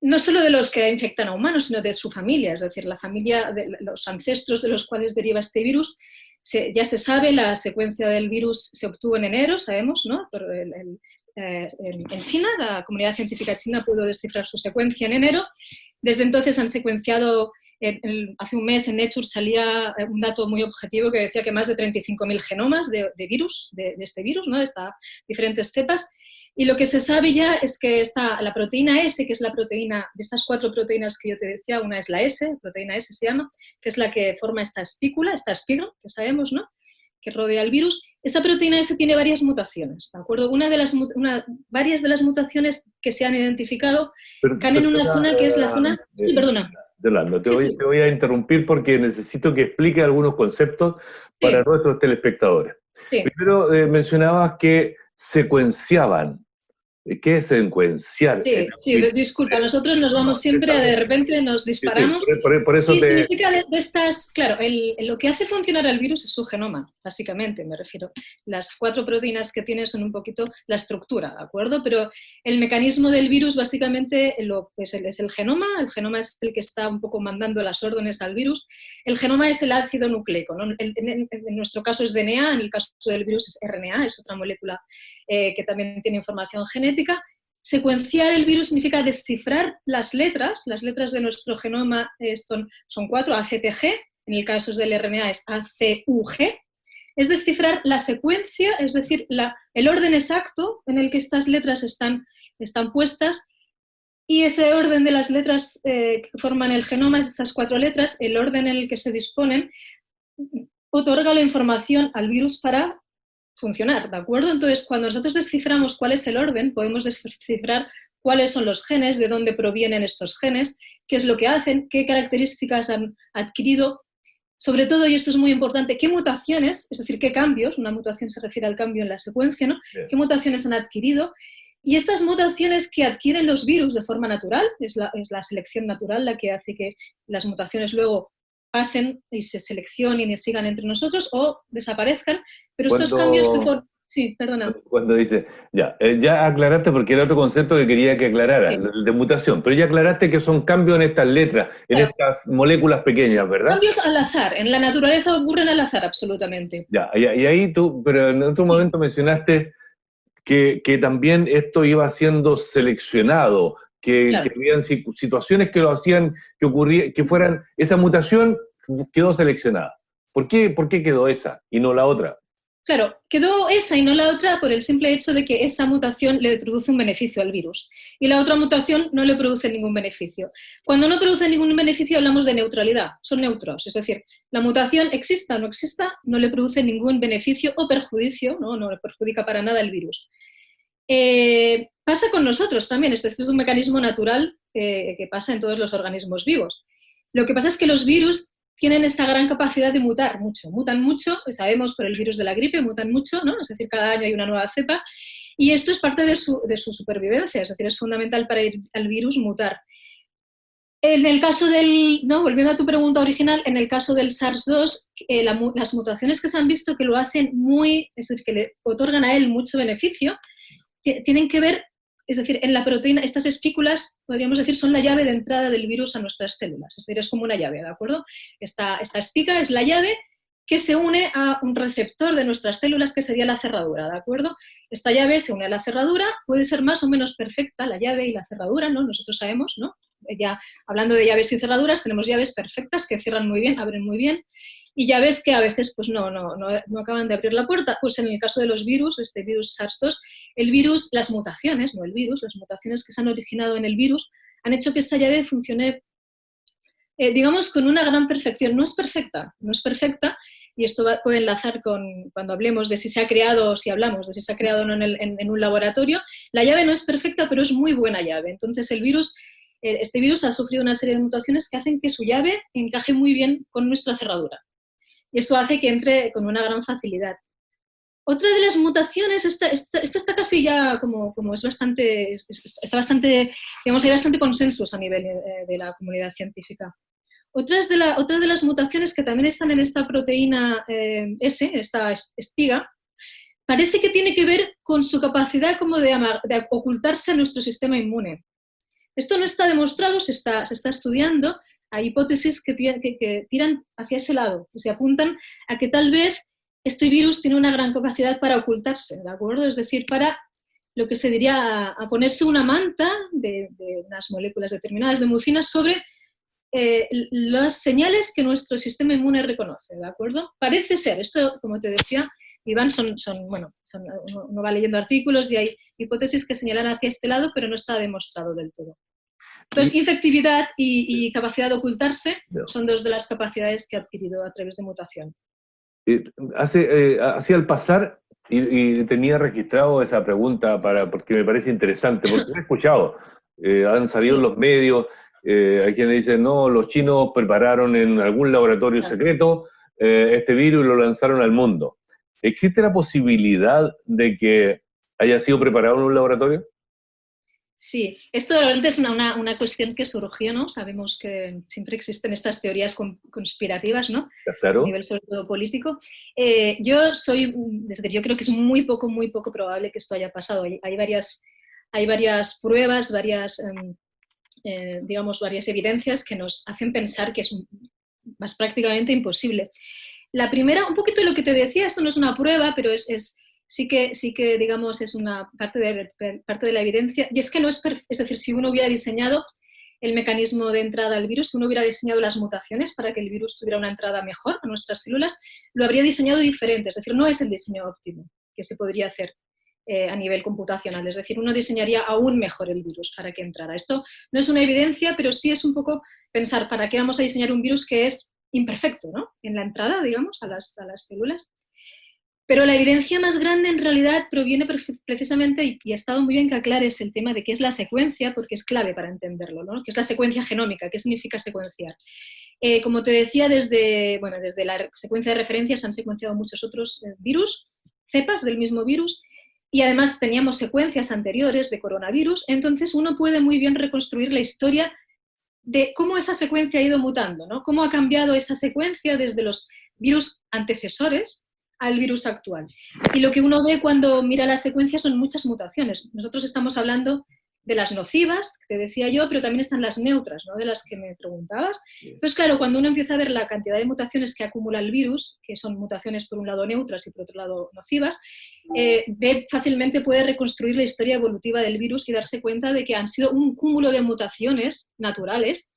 No solo de los que infectan a humanos, sino de su familia, es decir, la familia, de los ancestros de los cuales deriva este virus. Ya se sabe, la secuencia del virus se obtuvo en enero, sabemos, ¿no? En China, la comunidad científica china pudo descifrar su secuencia en enero. Desde entonces han secuenciado, hace un mes en Nature salía un dato muy objetivo que decía que más de 35.000 genomas de virus, de este virus, ¿no? De estas diferentes cepas. Y lo que se sabe ya es que la proteína S, que es la proteína de estas 4 proteínas que yo te decía, una es la S, proteína S se llama, que es la que forma esta espícula, esta espiga, que sabemos, ¿no?, que rodea el virus. Esta proteína S tiene varias mutaciones, ¿de acuerdo? Varias de las mutaciones que se han identificado caen en una zona que es la zona... Sí, perdona. Yolanda, te voy a interrumpir porque necesito que explique algunos conceptos para nuestros telespectadores. Sí. Primero mencionabas que secuenciaban. ¿Qué es secuenciar? Sí, disculpa, nosotros nos vamos siempre, de repente nos disparamos. Por eso significa de estas, claro, lo que hace funcionar al virus es su genoma, básicamente, me refiero. Las 4 proteínas que tiene son un poquito la estructura, ¿de acuerdo? Pero el mecanismo del virus, básicamente, es el genoma. El genoma es el que está un poco mandando las órdenes al virus. El genoma es el ácido nucleico, ¿no? En nuestro caso es DNA, en el caso del virus es RNA, es otra molécula que también tiene información genética. Secuenciar el virus significa descifrar las letras de nuestro genoma, son 4, ACTG, en el caso del RNA es ACUG, es descifrar la secuencia, es decir, el orden exacto en el que estas letras están puestas, y ese orden de las letras que forman el genoma, estas 4 letras, el orden en el que se disponen, otorga la información al virus para funcionar, ¿de acuerdo? Entonces, cuando nosotros desciframos cuál es el orden, podemos descifrar cuáles son los genes, de dónde provienen estos genes, qué es lo que hacen, qué características han adquirido, sobre todo, y esto es muy importante, qué mutaciones, es decir, qué cambios, una mutación se refiere al cambio en la secuencia, ¿no? Bien. Qué mutaciones han adquirido, y estas mutaciones que adquieren los virus de forma natural, es la selección natural la que hace que las mutaciones luego pasen y se seleccionen y sigan entre nosotros o desaparezcan, pero estos cambios que forman... Sí, perdona. Cuando dice, ya aclaraste, porque era otro concepto que quería que aclarara, sí, el de mutación, pero ya aclaraste que son cambios en estas letras, en estas moléculas pequeñas, ¿verdad? Cambios al azar, en la naturaleza ocurren al azar, absolutamente. Y ahí tú, pero en otro momento mencionaste que también esto iba siendo seleccionado, Claro. que habían situaciones que lo hacían, que ocurría, que fueran, esa mutación quedó seleccionada. ¿Por qué quedó esa y no la otra? Claro, quedó esa y no la otra por el simple hecho de que esa mutación le produce un beneficio al virus y la otra mutación no le produce ningún beneficio. Cuando no produce ningún beneficio hablamos de neutralidad, son neutros, es decir, la mutación exista o no exista, no le produce ningún beneficio o perjuicio, no le perjudica para nada el virus. Pasa con nosotros también, este es un mecanismo natural que pasa en todos los organismos vivos. Lo que pasa es que los virus tienen esta gran capacidad de mutar mucho. Mutan mucho, sabemos por el virus de la gripe, mutan mucho, ¿no? Es decir, cada año hay una nueva cepa, y esto es parte de su supervivencia, es decir, es fundamental para el virus mutar. En el caso volviendo a tu pregunta original, en el caso del SARS-2, las mutaciones que se han visto que lo hacen es decir, que le otorgan a él mucho beneficio, tienen que ver, es decir, en la proteína, estas espículas, podríamos decir, son la llave de entrada del virus a nuestras células. Es decir, es como una llave, ¿de acuerdo? Esta espiga es la llave que se une a un receptor de nuestras células, que sería la cerradura, ¿de acuerdo? Esta llave se une a la cerradura, puede ser más o menos perfecta, la llave y la cerradura, ¿no? Nosotros sabemos, ¿no? Ya hablando de llaves y cerraduras, tenemos llaves perfectas que cierran muy bien, abren muy bien, y llaves que a veces pues no acaban de abrir la puerta. Pues en el caso de los virus, este virus SARS-2, el virus, las mutaciones, no el virus, las mutaciones que se han originado en el virus han hecho que esta llave funcione, digamos, con una gran perfección. No es perfecta, y esto puede enlazar con cuando hablemos de si se ha creado, o si hablamos de si se ha creado o no en un laboratorio. La llave no es perfecta, pero es muy buena llave. Entonces este virus ha sufrido una serie de mutaciones que hacen que su llave encaje muy bien con nuestra cerradura. Y esto hace que entre con una gran facilidad. Otra de las mutaciones, esta está casi ya como es bastante, está bastante, digamos, hay bastante consenso a nivel de la comunidad científica. Otra de las mutaciones que también están en esta proteína S, esta espiga, parece que tiene que ver con su capacidad como de ocultarse a nuestro sistema inmune. Esto no está demostrado, se está estudiando. Hay hipótesis que tiran hacia ese lado, que se apuntan a que tal vez este virus tiene una gran capacidad para ocultarse, ¿de acuerdo? Es decir, para lo que se diría a ponerse una manta de unas moléculas determinadas de mucinas sobre las señales que nuestro sistema inmune reconoce, ¿de acuerdo? Parece ser, esto, como te decía, Iván, uno va leyendo artículos y hay hipótesis que señalan hacia este lado, pero no está demostrado del todo. Entonces, infectividad y capacidad de ocultarse son dos de las capacidades que ha adquirido a través de mutación. Así al pasar, y tenía registrado esa pregunta porque me parece interesante, porque he escuchado, han salido en los medios, hay quienes dicen, no, los chinos prepararon en algún laboratorio secreto este virus y lo lanzaron al mundo. ¿Existe la posibilidad de que haya sido preparado en un laboratorio? Sí, esto realmente es una cuestión que surgió, ¿no? Sabemos que siempre existen estas teorías conspirativas, ¿no? Claro. A nivel sobre todo político. Yo creo que es muy poco probable que esto haya pasado. Hay varias pruebas, varias evidencias que nos hacen pensar que es más prácticamente imposible. La primera, un poquito de lo que te decía, esto no es una prueba, pero sí que digamos, es una parte de la evidencia, y es que no es decir, si uno hubiera diseñado el mecanismo de entrada al virus, si uno hubiera diseñado las mutaciones para que el virus tuviera una entrada mejor a nuestras células, lo habría diseñado diferente, es decir, no es el diseño óptimo que se podría hacer a nivel computacional, es decir, uno diseñaría aún mejor el virus para que entrara. Esto no es una evidencia, pero sí es un poco pensar para qué vamos a diseñar un virus que es imperfecto, ¿no? En la entrada, digamos, a las células. Pero la evidencia más grande en realidad proviene precisamente, y ha estado muy bien que aclares el tema de qué es la secuencia, porque es clave para entenderlo, ¿no? ¿Qué es la secuencia genómica? ¿Qué significa secuenciar? Como te decía, desde la secuencia de referencia se han secuenciado muchos otros virus, cepas del mismo virus, y además teníamos secuencias anteriores de coronavirus, entonces uno puede muy bien reconstruir la historia de cómo esa secuencia ha ido mutando, ¿no? Cómo ha cambiado esa secuencia desde los virus antecesores al virus actual. Y lo que uno ve cuando mira la secuencia son muchas mutaciones. Nosotros estamos hablando de las nocivas, que te decía yo, pero también están las neutras, ¿no? De las que me preguntabas. Entonces, claro, cuando uno empieza a ver la cantidad de mutaciones que acumula el virus, que son mutaciones por un lado neutras y por otro lado nocivas, fácilmente puede reconstruir la historia evolutiva del virus y darse cuenta de que han sido un cúmulo de mutaciones naturales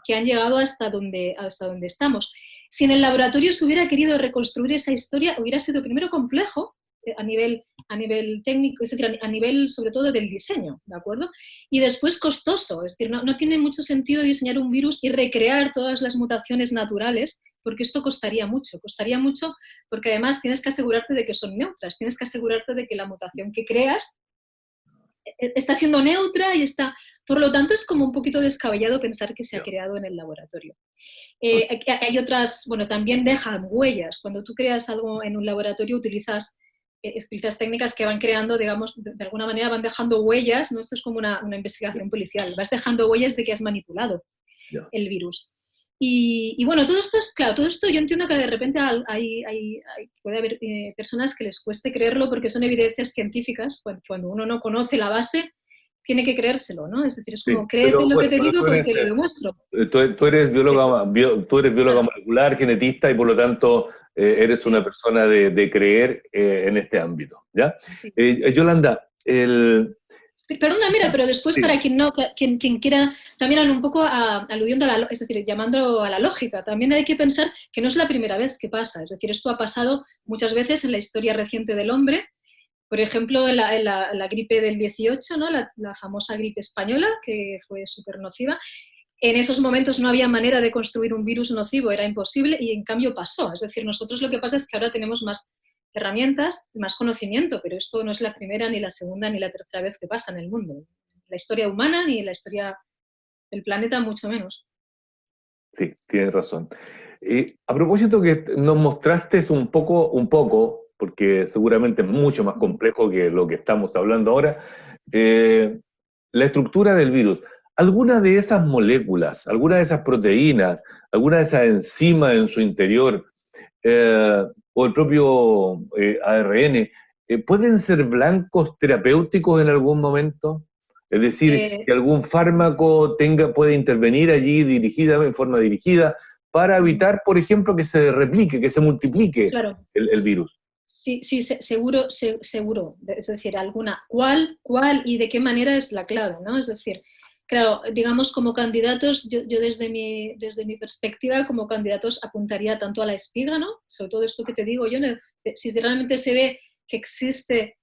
que han llegado hasta donde estamos. Si en el laboratorio se hubiera querido reconstruir esa historia, hubiera sido primero complejo a nivel técnico, es decir, a nivel sobre todo del diseño, ¿de acuerdo? Y después costoso, es decir, no tiene mucho sentido diseñar un virus y recrear todas las mutaciones naturales, porque esto costaría mucho porque además tienes que asegurarte de que son neutras, tienes que asegurarte de que la mutación que creas está siendo neutra y está... Por lo tanto, es como un poquito descabellado pensar que se ha creado en el laboratorio. Hay otras, bueno, también dejan huellas. Cuando tú creas algo en un laboratorio, utilizas técnicas que van creando, digamos, de alguna manera van dejando huellas, ¿no? Esto es como una investigación policial. Vas dejando huellas de que has manipulado el virus. Y bueno, todo esto es, claro, todo esto yo entiendo que de repente puede haber personas que les cueste creerlo porque son evidencias científicas. Cuando uno no conoce la base, tiene que creérselo, ¿no? Es decir, es como, créete lo que te digo porque lo demuestro. Tú eres bióloga molecular, genetista, y por lo tanto eres una persona de creer en este ámbito, ¿ya? Sí. Yolanda, Perdona, mira, pero después para quien quiera, también un poco aludiendo es decir, llamando a la lógica, también hay que pensar que no es la primera vez que pasa, es decir, esto ha pasado muchas veces en la historia reciente del hombre. Por ejemplo, en la gripe del 18, ¿no? La famosa gripe española, que fue súper nociva. En esos momentos no había manera de construir un virus nocivo, era imposible, y en cambio pasó. Es decir, nosotros lo que pasa es que ahora tenemos más herramientas, más conocimiento, pero esto no es la primera, ni la segunda, ni la tercera vez que pasa en el mundo. La historia humana, ni la historia del planeta, mucho menos. Sí, tienes razón. A propósito que nos mostraste un poco, porque seguramente es mucho más complejo que lo que estamos hablando ahora, la estructura del virus. ¿Alguna de esas moléculas, alguna de esas proteínas, alguna de esas enzimas en su interior, o el propio ARN, pueden ser blancos terapéuticos en algún momento? Es decir, que algún fármaco puede intervenir allí en forma dirigida, para evitar, por ejemplo, que se replique, que se multiplique el virus. Sí, seguro. Es decir, alguna. ¿Cuál y de qué manera es la clave, ¿no? Es decir, claro, digamos, como candidatos, yo desde mi perspectiva, como candidatos apuntaría tanto a la espiga, ¿no? Sobre todo esto que te digo yo, si realmente se ve que existe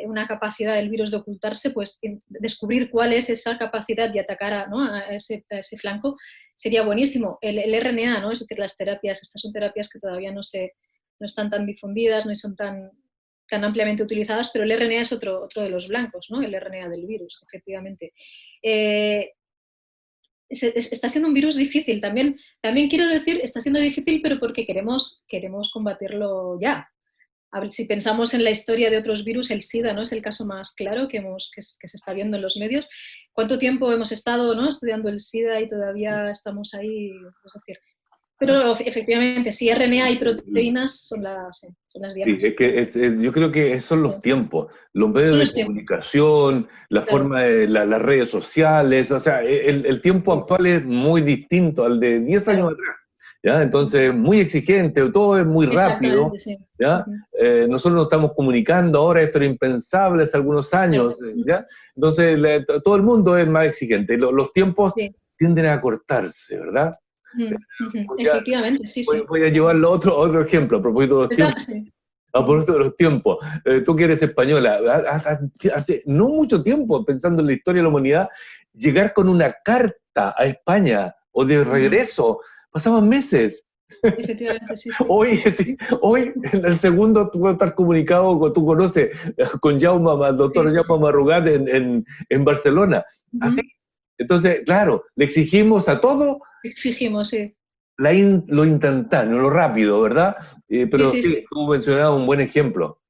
una capacidad del virus de ocultarse, pues descubrir cuál es esa capacidad de atacar a ese flanco sería buenísimo. El RNA, ¿no? Es decir, las terapias, estas son terapias que todavía no están tan difundidas, no son tan ampliamente utilizadas, pero el RNA es otro de los blancos, ¿no? El RNA del virus, efectivamente. Está siendo un virus difícil. También quiero decir, está siendo difícil, pero porque queremos combatirlo ya. A ver, si pensamos en la historia de otros virus, el SIDA, ¿no? Es el caso más claro que se está viendo en los medios. ¿Cuánto tiempo hemos estado, ¿no? estudiando el SIDA y todavía estamos ahí? Es decir, pero efectivamente, si RNA y proteínas son las dianas. Sí, yo creo que son los tiempos, los medios de comunicación, la forma de las redes sociales, o sea, el tiempo actual es muy distinto al de 10 años atrás. ¿Ya? Entonces, muy exigente, todo es muy rápido, ¿ya? Nosotros nos estamos comunicando ahora, esto era impensable hace algunos años, ¿ya? Entonces, todo el mundo es más exigente, los tiempos tienden a acortarse, ¿verdad? Efectivamente, sí. Voy a llevarlo otro ejemplo, a propósito de los tiempos. A propósito de los tiempos, tú que eres española, hace no mucho tiempo, pensando en la historia de la humanidad, llegar con una carta a España, o de regreso, pasaban meses. Efectivamente, sí. Hoy, en el segundo, tú vas a estar comunicado, tú conoces, con el doctor Jaume Marrugat en Barcelona. Así. Entonces, claro, le exigimos a todo. Exigimos, sí. Lo instantáneo, lo rápido, ¿verdad? Pero tú mencionabas un buen ejemplo.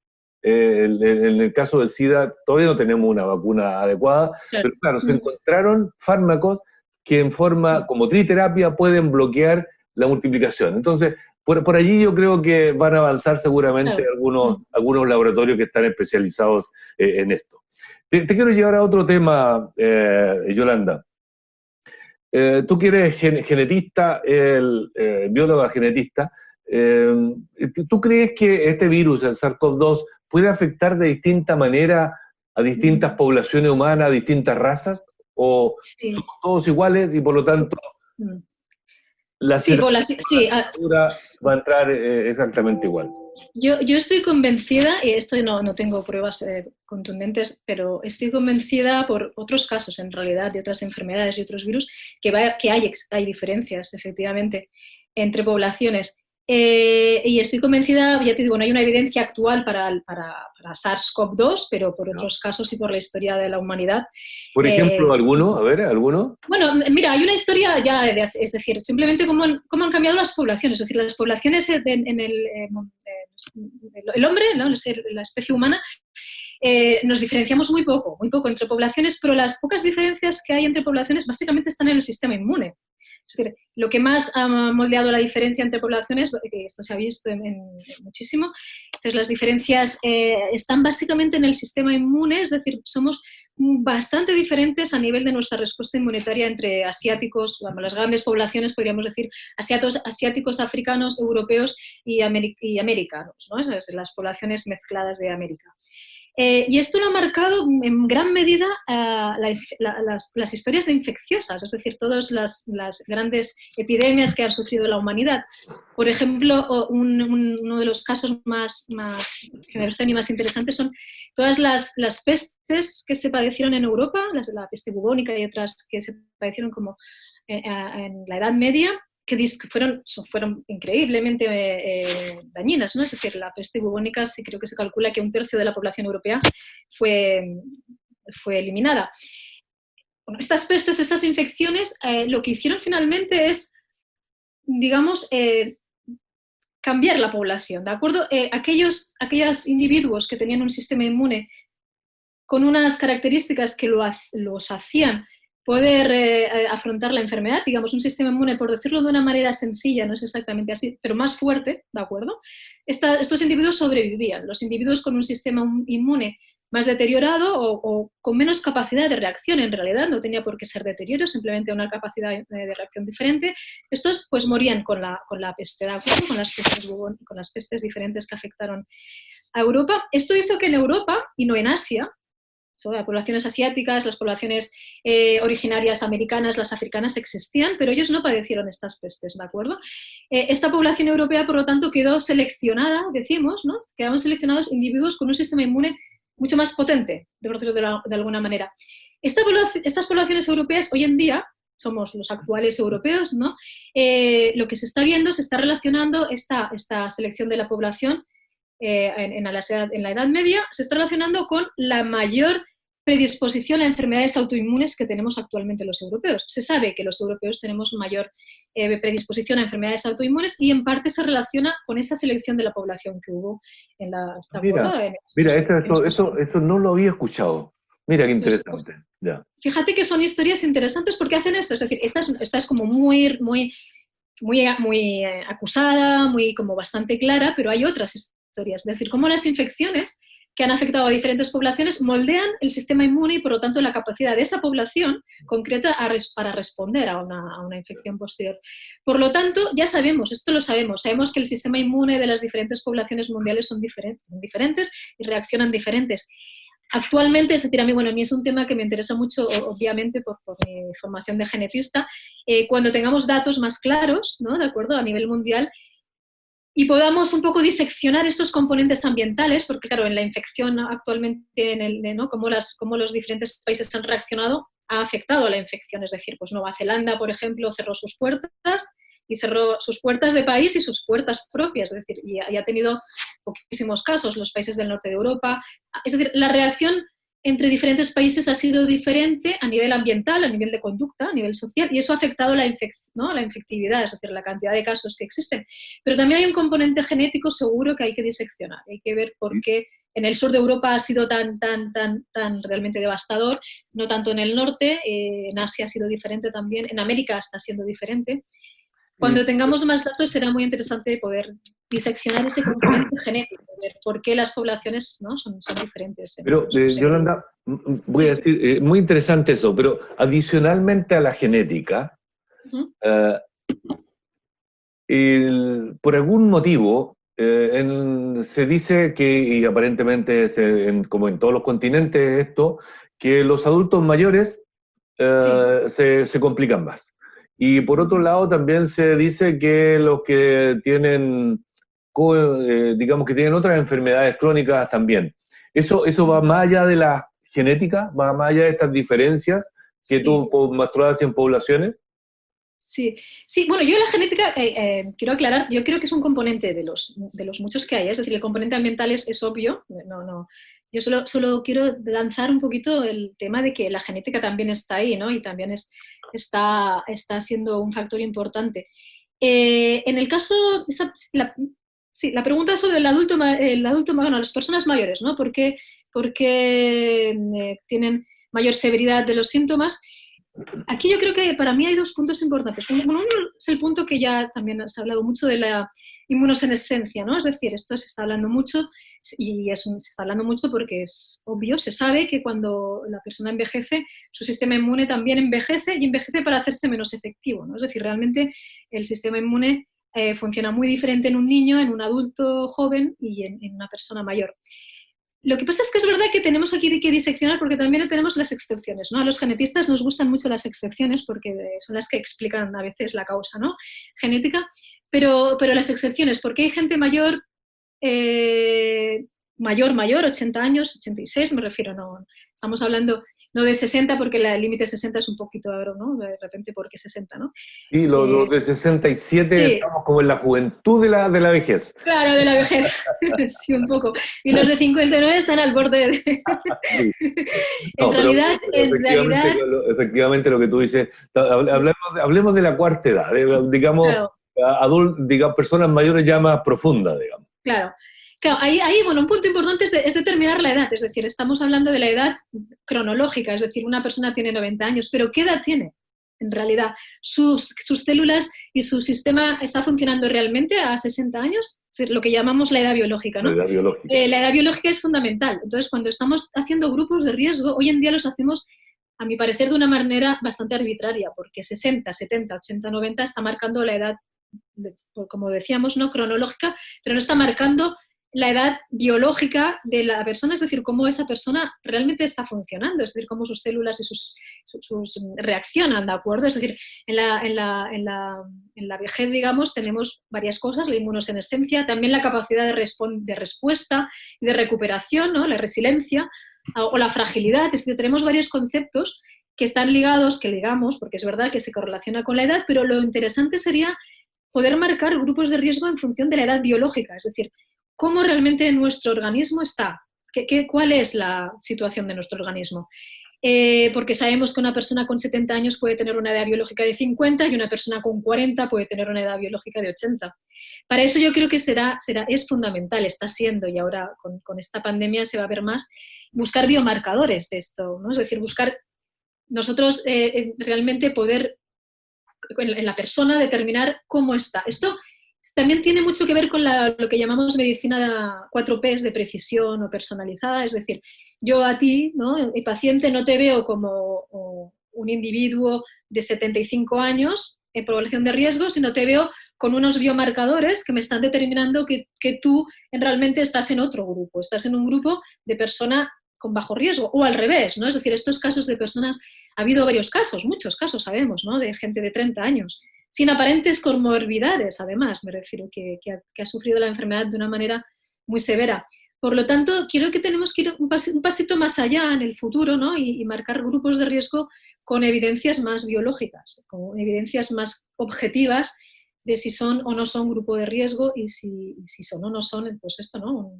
En el caso del SIDA, todavía no tenemos una vacuna adecuada, pero claro, se encontraron fármacos que en forma como triterapia pueden bloquear la multiplicación. Entonces, por allí yo creo que van a avanzar seguramente algunos laboratorios que están especializados en esto. Te quiero llevar a otro tema, Yolanda. Tú que eres genetista, bióloga genetista, ¿tú crees que este virus, el SARS-CoV-2, puede afectar de distinta manera a distintas poblaciones humanas, a distintas razas? ¿O Sí. somos todos iguales y por lo tanto la Sí, temperatura va a entrar exactamente igual? Yo estoy convencida, y esto no tengo pruebas contundentes, pero estoy convencida por otros casos, en realidad, de otras enfermedades y otros virus, que hay diferencias, efectivamente, entre poblaciones. Y estoy convencida, ya te digo, no hay una evidencia actual para SARS-CoV-2, pero por otros casos y por la historia de la humanidad. Por ejemplo, ¿alguno? A ver, ¿alguno? Bueno, mira, hay una historia ya, es decir, simplemente cómo han cambiado las poblaciones. Es decir, las poblaciones en el hombre, ¿no? La especie humana, nos diferenciamos muy poco entre poblaciones, pero las pocas diferencias que hay entre poblaciones básicamente están en el sistema inmune. Es decir, lo que más ha moldeado la diferencia entre poblaciones, que esto se ha visto muchísimo, entonces las diferencias están básicamente en el sistema inmune, es decir, somos bastante diferentes a nivel de nuestra respuesta inmunitaria entre asiáticos, las grandes poblaciones, podríamos decir, asiáticos, africanos, europeos y americanos, ¿no? Las poblaciones mezcladas de América. Y esto lo ha marcado en gran medida las historias de infecciosas, es decir, todas las grandes epidemias que ha sufrido la humanidad. Por ejemplo, uno de los casos que me parecen más interesantes son todas las pestes que se padecieron en Europa, la peste bubónica y otras que se padecieron como en la Edad Media, que fueron increíblemente dañinas, ¿no? Es decir, la peste bubónica, sí creo que se calcula que 1/3 de la población europea fue eliminada. Bueno, estas pestes, estas infecciones, lo que hicieron finalmente es, digamos, cambiar la población, ¿de acuerdo? Aquellos individuos que tenían un sistema inmune con unas características que los hacían poder afrontar la enfermedad, digamos, un sistema inmune, por decirlo de una manera sencilla, no es exactamente así, pero más fuerte, ¿de acuerdo? Estos individuos sobrevivían. Los individuos con un sistema inmune más deteriorado o con menos capacidad de reacción, en realidad, no tenía por qué ser deterioro, simplemente una capacidad de reacción diferente, estos pues morían con la peste, ¿de acuerdo? Con las pestes diferentes que afectaron a Europa. Esto hizo que en Europa, y no en Asia, las poblaciones asiáticas, las poblaciones originarias americanas, las africanas existían, pero ellos no padecieron estas pestes, ¿de acuerdo? Esta población europea, por lo tanto, quedó seleccionada, decimos, ¿no? Quedaron seleccionados individuos con un sistema inmune mucho más potente, por decirlo de alguna manera. Estas poblaciones europeas, hoy en día, somos los actuales europeos, ¿no? Lo que se está viendo, se está relacionando esta selección de la población en la Edad Media, se está relacionando con la mayor predisposición a enfermedades autoinmunes que tenemos actualmente los europeos. Se sabe que los europeos tenemos mayor predisposición a enfermedades autoinmunes y en parte se relaciona con esa selección de la población que hubo en la... Mira, eso no lo había escuchado. Mira qué interesante. Ya. Fíjate que son historias interesantes porque hacen esto, es decir, esta es como muy acusada, como bastante clara, pero hay otras historias, es decir, cómo las infecciones que han afectado a diferentes poblaciones moldean el sistema inmune y, por lo tanto, la capacidad de esa población concreta para responder a una infección posterior. Por lo tanto, ya sabemos, esto lo sabemos que el sistema inmune de las diferentes poblaciones mundiales son diferentes y reaccionan diferentes. Actualmente, es decir, a mí es un tema que me interesa mucho, obviamente, por mi formación de genetista. Cuando tengamos datos más claros, ¿no? ¿De acuerdo? A nivel mundial, y podamos un poco diseccionar estos componentes ambientales, porque claro, en la infección actualmente, ¿no? cómo los diferentes países han reaccionado, ha afectado a la infección. Es decir, pues Nueva Zelanda, por ejemplo, cerró sus puertas de país y sus puertas propias, es decir, y ha tenido poquísimos casos, los países del norte de Europa. Es decir, la reacción entre diferentes países ha sido diferente a nivel ambiental, a nivel de conducta, a nivel social, y eso ha afectado la infectividad, es decir, la cantidad de casos que existen. Pero también hay un componente genético seguro que hay que diseccionar, hay que ver por qué en el sur de Europa ha sido tan realmente devastador, no tanto en el norte, en Asia ha sido diferente también, en América está siendo diferente. Cuando tengamos más datos será muy interesante poder diseccionar ese componente genético, ver por qué las poblaciones, ¿no? son diferentes. Pero, Yolanda, voy a decir, muy interesante eso, pero adicionalmente a la genética, por algún motivo, se dice que, y aparentemente como en todos los continentes esto, que los adultos mayores se complican más. Y por otro lado también se dice que los que tienen, digamos que tienen otras enfermedades crónicas también. ¿Eso va más allá de la genética? ¿Va más allá de estas diferencias que tú mostrabas en poblaciones? Sí, bueno, yo la genética, quiero aclarar, yo creo que es un componente de los muchos que hay, es decir, el componente ambiental es obvio, yo solo quiero lanzar un poquito el tema de que la genética también está ahí, ¿no? Y también está siendo un factor importante. En el caso, la pregunta sobre el adulto, bueno, las personas mayores, ¿no? ¿Por qué tienen mayor severidad de los síntomas? Aquí yo creo que para mí hay dos puntos importantes. Uno es el punto que ya también se ha hablado mucho de la inmunosenescencia, ¿no? Es decir, esto se está hablando mucho y se está hablando mucho porque es obvio, se sabe que cuando la persona envejece, su sistema inmune también envejece y envejece para hacerse menos efectivo, ¿no? Es decir, realmente el sistema inmune funciona muy diferente en un niño, en un adulto joven y en una persona mayor. Lo que pasa es que es verdad que tenemos aquí que diseccionar porque también tenemos las excepciones, ¿no? A los genetistas nos gustan mucho las excepciones porque son las que explican a veces la causa, ¿no? Genética, pero las excepciones, porque hay gente mayor, mayor, 80 años, 86 me refiero, no, estamos hablando no de 60 porque el límite 60 es un poquito raro, ¿no? De repente, ¿por qué 60, no? Sí, los de 67 estamos como en la juventud de la vejez. Claro, de la vejez, sí, un poco. Y los de 59 están al borde de... Sí. En realidad... Efectivamente lo que tú dices, hablemos de la cuarta edad, digamos, claro. Personas mayores ya más profundas, digamos. Claro. Ahí, bueno, un punto importante es determinar la edad, es decir, estamos hablando de la edad cronológica, es decir, una persona tiene 90 años, pero ¿qué edad tiene? En realidad, sus células y su sistema está funcionando realmente a 60 años, es lo que llamamos la edad biológica, ¿no? La edad biológica. La edad biológica es fundamental. Entonces, cuando estamos haciendo grupos de riesgo, hoy en día los hacemos, a mi parecer, de una manera bastante arbitraria, porque 60, 70, 80, 90 está marcando la edad, como decíamos, no cronológica, pero no está marcando la edad biológica de la persona, es decir, cómo esa persona realmente está funcionando, es decir, cómo sus células y sus reaccionan, ¿de acuerdo? Es decir, en la vejez, digamos, tenemos varias cosas, la inmunosenescencia, también la capacidad de respuesta y de recuperación, ¿no? La resiliencia o la fragilidad, es decir, tenemos varios conceptos que están ligados, que ligamos, porque es verdad que se correlaciona con la edad, pero lo interesante sería poder marcar grupos de riesgo en función de la edad biológica, es decir, cómo realmente nuestro organismo está, cuál es la situación de nuestro organismo. Porque sabemos que una persona con 70 años puede tener una edad biológica de 50 y una persona con 40 puede tener una edad biológica de 80. Para eso yo creo que es fundamental, está siendo, y ahora con esta pandemia se va a ver más, buscar biomarcadores de esto, ¿no? Es decir, buscar nosotros realmente poder en la persona determinar cómo está. Esto también tiene mucho que ver con lo que llamamos medicina 4Ps de precisión o personalizada, es decir, yo a ti, ¿no? El paciente, no te veo como un individuo de 75 años en población de riesgo, sino te veo con unos biomarcadores que me están determinando que tú realmente estás en otro grupo, estás en un grupo de persona con bajo riesgo, o al revés, ¿no? Es decir, estos casos de personas, ha habido varios casos, muchos casos sabemos, ¿no? De gente de 30 años, sin aparentes comorbidades, además, me refiero, que ha sufrido la enfermedad de una manera muy severa. Por lo tanto, creo que tenemos que ir un pasito más allá en el futuro, ¿no? Y marcar grupos de riesgo con evidencias más biológicas, con evidencias más objetivas de si son o no son grupo de riesgo y si son o no son, pues esto, ¿no?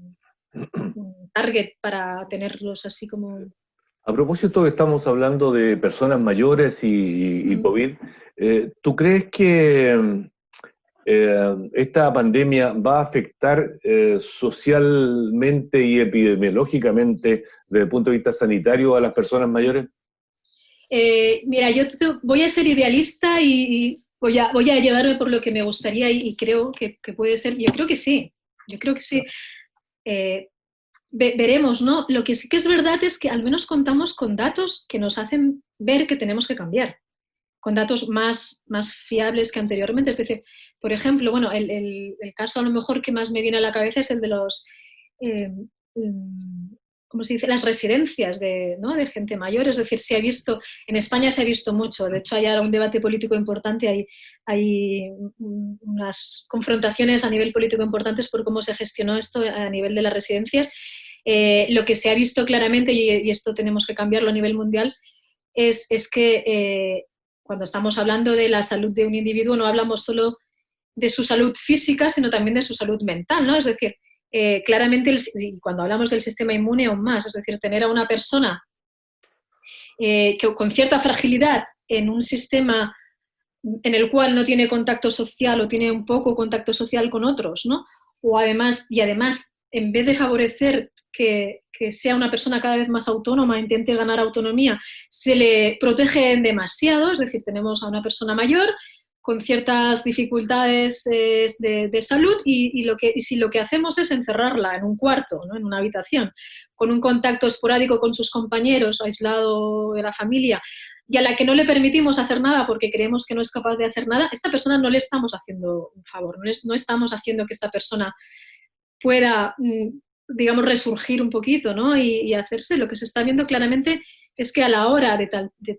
Un target para tenerlos así como... A propósito, estamos hablando de personas mayores y COVID. ¿Tú crees que esta pandemia va a afectar socialmente y epidemiológicamente desde el punto de vista sanitario a las personas mayores? Mira, yo voy a ser idealista y voy a llevarme por lo que me gustaría y creo que puede ser. Yo creo que sí. Veremos, ¿no? Lo que sí que es verdad es que al menos contamos con datos que nos hacen ver que tenemos que cambiar, con datos más fiables que anteriormente. Es decir, por ejemplo, bueno, el caso a lo mejor que más me viene a la cabeza es el de los, ¿cómo se dice? Las residencias ¿no? de gente mayor. Es decir, en España se ha visto mucho. De hecho, hay ahora un debate político importante, hay unas confrontaciones a nivel político importantes por cómo se gestionó esto a nivel de las residencias. Lo que se ha visto claramente, y esto tenemos que cambiarlo a nivel mundial, es que cuando estamos hablando de la salud de un individuo no hablamos solo de su salud física, sino también de su salud mental, ¿no? Es decir, claramente cuando hablamos del sistema inmune aún más, es decir, tener a una persona con cierta fragilidad en un sistema en el cual no tiene contacto social o tiene un poco contacto social con otros, ¿no? Además, en vez de favorecer que sea una persona cada vez más autónoma, intente ganar autonomía, se le protege demasiado. Es decir, tenemos a una persona mayor con ciertas dificultades de salud y si lo que hacemos es encerrarla en un cuarto, ¿no? En una habitación, con un contacto esporádico con sus compañeros, aislado de la familia, y a la que no le permitimos hacer nada porque creemos que no es capaz de hacer nada, a esta persona no le estamos haciendo un favor, no estamos haciendo que esta persona pueda, digamos, resurgir un poquito, ¿no? Y hacerse. Lo que se está viendo claramente es que a la hora de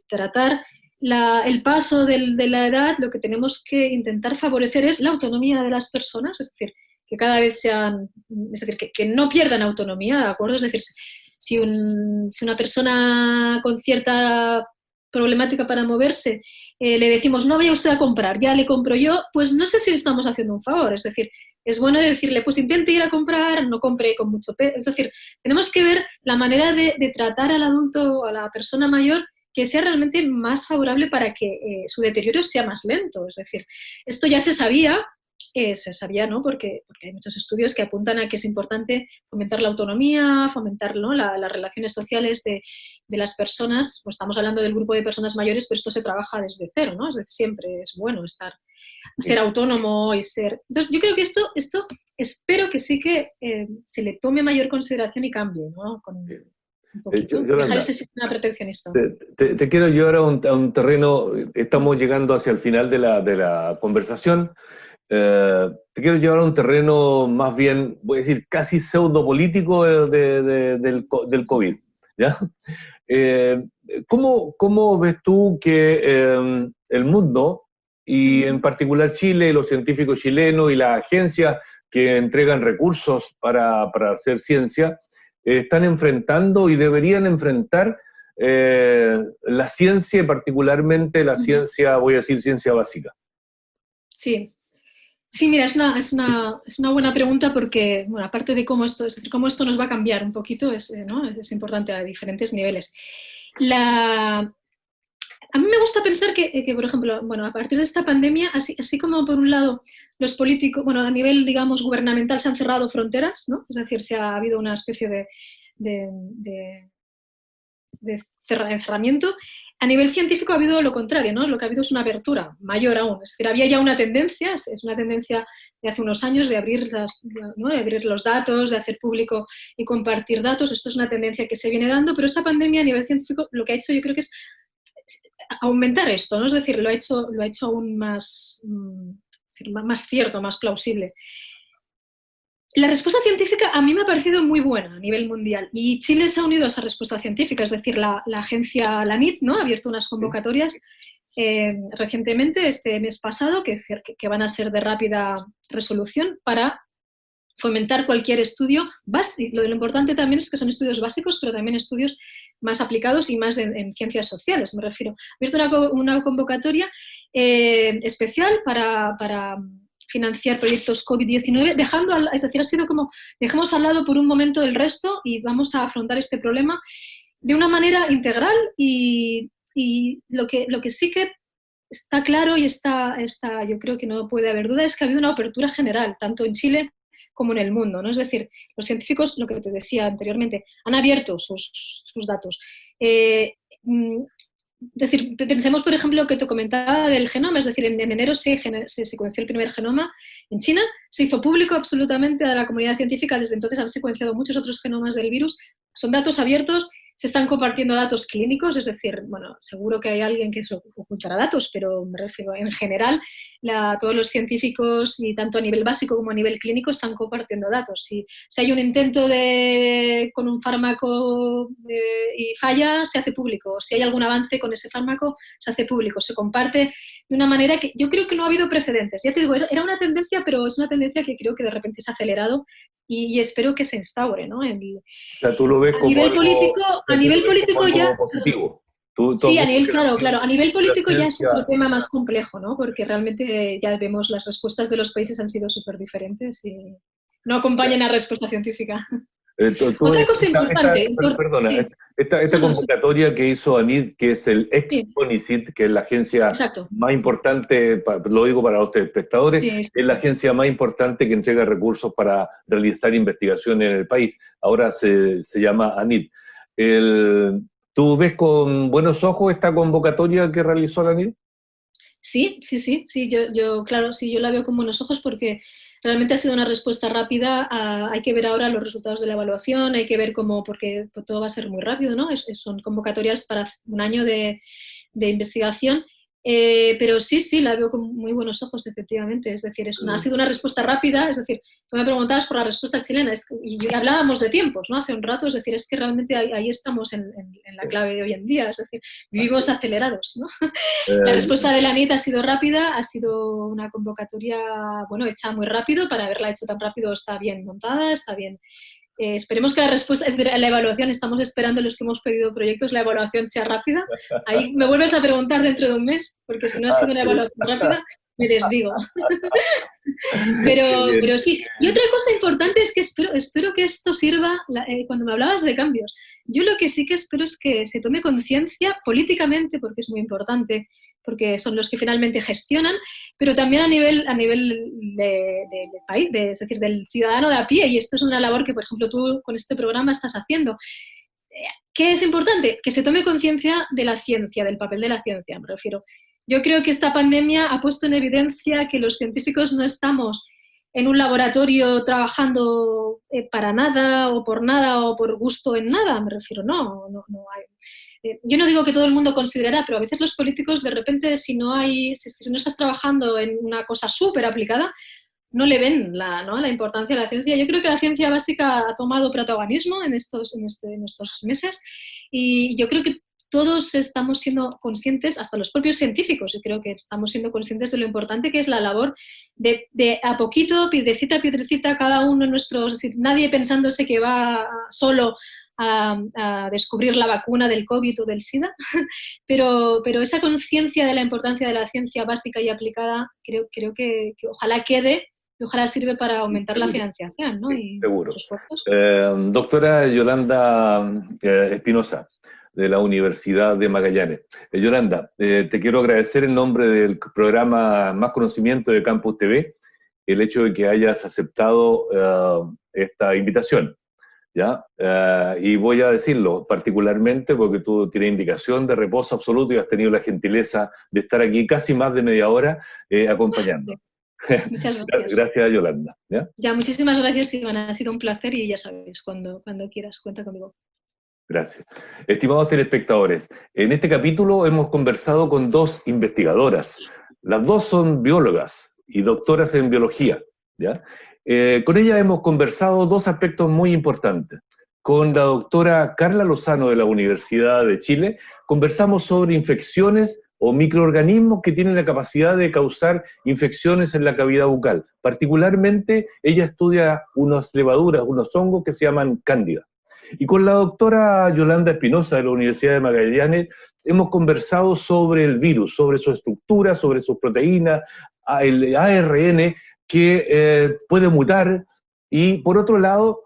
tratar el paso de la edad, lo que tenemos que intentar favorecer es la autonomía de las personas, es decir, que cada vez que no pierdan autonomía, ¿de acuerdo? Es decir, si una persona con cierta problemática para moverse, le decimos, no vaya usted a comprar, ya le compro yo, pues no sé si le estamos haciendo un favor. Es decir, es bueno decirle, pues intente ir a comprar, no compre con mucho peso. Es decir, tenemos que ver la manera de tratar al adulto, a la persona mayor, que sea realmente más favorable para que su deterioro sea más lento. Es decir, esto ya se sabía, ¿no? Porque hay muchos estudios que apuntan a que es importante fomentar la autonomía, fomentar, ¿no? las relaciones sociales de las personas. Pues estamos hablando del grupo de personas mayores, pero esto se trabaja desde cero, ¿no? Siempre es bueno ser autónomo y ser... Entonces, yo creo que esto espero que sí que se le tome mayor consideración y cambie, ¿no? Con un poquito. Dejar ese sistema proteccionista. Te quiero llevar a un terreno, estamos llegando hacia el final de la conversación. Te quiero llevar a un terreno más bien, voy a decir, casi pseudopolítico del COVID, ¿ya? ¿Cómo ves tú que el mundo, y en particular Chile, los científicos chilenos y las agencias que entregan recursos para hacer ciencia, están enfrentando y deberían enfrentar la ciencia, particularmente la ciencia, voy a decir, ciencia básica? Sí. Sí, mira, es una buena pregunta porque, bueno, aparte de cómo esto nos va a cambiar un poquito, ¿no? Es importante a diferentes niveles. A mí me gusta pensar que, por ejemplo, bueno, a partir de esta pandemia, así como por un lado los políticos, bueno, a nivel, digamos, gubernamental se han cerrado fronteras, ¿no? Es decir, ha habido una especie de encerramiento. A nivel científico ha habido lo contrario, ¿no? Lo que ha habido es una apertura mayor aún. Es decir, había ya una tendencia, es una tendencia de hace unos años de abrir, ¿no? De abrir los datos, de hacer público y compartir datos. Esto es una tendencia que se viene dando, pero esta pandemia a nivel científico lo que ha hecho yo creo que es aumentar esto, ¿no? Es decir, lo ha hecho aún más cierto, más plausible. La respuesta científica a mí me ha parecido muy buena a nivel mundial y Chile se ha unido a esa respuesta científica, es decir, la agencia, la NIT, ¿no? Ha abierto unas convocatorias recientemente, este mes pasado, que van a ser de rápida resolución para fomentar cualquier estudio básico. Lo importante también es que son estudios básicos, pero también estudios más aplicados y más en ciencias sociales, me refiero. Ha abierto una convocatoria especial para financiar proyectos COVID-19, es decir, ha sido como, dejemos al lado por un momento el resto y vamos a afrontar este problema de una manera integral y lo que sí que está claro y yo creo que no puede haber duda, es que ha habido una apertura general, tanto en Chile como en el mundo, ¿no? Es decir, los científicos, lo que te decía anteriormente, han abierto sus datos. es decir, pensemos, por ejemplo, que te comentaba del genoma, es decir, en enero se secuenció el primer genoma en China, se hizo público absolutamente a la comunidad científica, desde entonces han secuenciado muchos otros genomas del virus, son datos abiertos, se están compartiendo datos clínicos, es decir, bueno, seguro que hay alguien que ocultará datos, pero me refiero en general, todos los científicos, y tanto a nivel básico como a nivel clínico, están compartiendo datos. Si hay un intento con un fármaco y falla, se hace público. Si hay algún avance con ese fármaco, se hace público, se comparte de una manera que yo creo que no ha habido precedentes. Ya te digo, era una tendencia, pero es una tendencia que creo que de repente se ha acelerado y espero que se instaure, ¿no? O sea, tú lo ves como a nivel político ya... positivo. Sí, claro, a nivel político ya es otro tema más complejo, ¿no? Porque realmente ya vemos las respuestas de los países han sido súper diferentes y no acompañan a la respuesta científica. Otra cosa importante... Perdona, esta convocatoria que hizo ANID, que es el ex-CONICIT, que es la agencia más importante, lo digo para los espectadores, es la agencia más importante que entrega recursos para realizar investigaciones en el país. Ahora se llama ANID. ¿Tú ves con buenos ojos esta convocatoria que realizó la ANID? Sí, yo la veo con buenos ojos porque realmente ha sido una respuesta rápida. Hay que ver ahora los resultados de la evaluación, hay que ver porque todo va a ser muy rápido, ¿no? Son convocatorias para un año de investigación. Pero sí, la veo con muy buenos ojos, efectivamente. Es decir, ha sido una respuesta rápida. Es decir, tú me preguntabas por la respuesta chilena y hablábamos de tiempos, ¿no? Hace un rato, es decir, es que realmente ahí estamos en la clave de hoy en día. Es decir, vivimos acelerados, ¿no? La respuesta de la ANID ha sido rápida, ha sido una convocatoria, hecha muy rápido. Para haberla hecho tan rápido está bien montada, está bien. Esperemos que la respuesta, la evaluación, estamos esperando los que hemos pedido proyectos, la evaluación sea rápida. Ahí me vuelves a preguntar dentro de un mes, porque si no ha sido una evaluación rápida, me desdigo. pero sí. Y otra cosa importante es que espero que esto sirva, cuando me hablabas de cambios, yo lo que sí que espero es que se tome conciencia políticamente, porque es muy importante, porque son los que finalmente gestionan, pero también a nivel del país, es decir, del ciudadano de a pie, y esto es una labor que, por ejemplo, tú con este programa estás haciendo. ¿Qué es importante? Que se tome conciencia de la ciencia, del papel de la ciencia, me refiero. Yo creo que esta pandemia ha puesto en evidencia que los científicos no estamos en un laboratorio trabajando para nada o por gusto en nada, me refiero, no hay. Yo no digo que todo el mundo considerará, pero a veces los políticos de repente si no estás trabajando en una cosa súper aplicada, no le ven la importancia de la ciencia. Yo creo que la ciencia básica ha tomado protagonismo en estos meses y yo creo que todos estamos siendo conscientes, hasta los propios científicos, yo creo que estamos siendo conscientes de lo importante que es la labor de a poquito, piedrecita a piedrecita, cada uno en nuestros... Es decir, nadie pensándose que va solo a descubrir la vacuna del COVID o del SIDA, pero esa conciencia de la importancia de la ciencia básica y aplicada creo que ojalá quede y ojalá sirve para aumentar la financiación, ¿no? Y seguro. los esfuerzos. Doctora Yolanda Espinosa, de la Universidad de Magallanes. Yolanda, te quiero agradecer en nombre del programa Más Conocimiento de Campus TV el hecho de que hayas aceptado esta invitación. ¿Ya? Y voy a decirlo particularmente porque tú tienes indicación de reposo absoluto y has tenido la gentileza de estar aquí casi más de media hora acompañando. Sí. Muchas gracias. Gracias, Yolanda. Ya, muchísimas gracias, Iván. Ha sido un placer y ya sabes, cuando quieras, cuenta conmigo. Gracias. Estimados telespectadores, en este capítulo hemos conversado con dos investigadoras. Las dos son biólogas y doctoras en biología, ¿ya? Con ella hemos conversado dos aspectos muy importantes. Con la doctora Carla Lozano de la Universidad de Chile, conversamos sobre infecciones o microorganismos que tienen la capacidad de causar infecciones en la cavidad bucal. Particularmente, ella estudia unas levaduras, unos hongos que se llaman cándida. Y con la doctora Yolanda Espinosa de la Universidad de Magallanes hemos conversado sobre el virus, sobre su estructura, sobre sus proteínas, el ARN, que puede mutar, y por otro lado,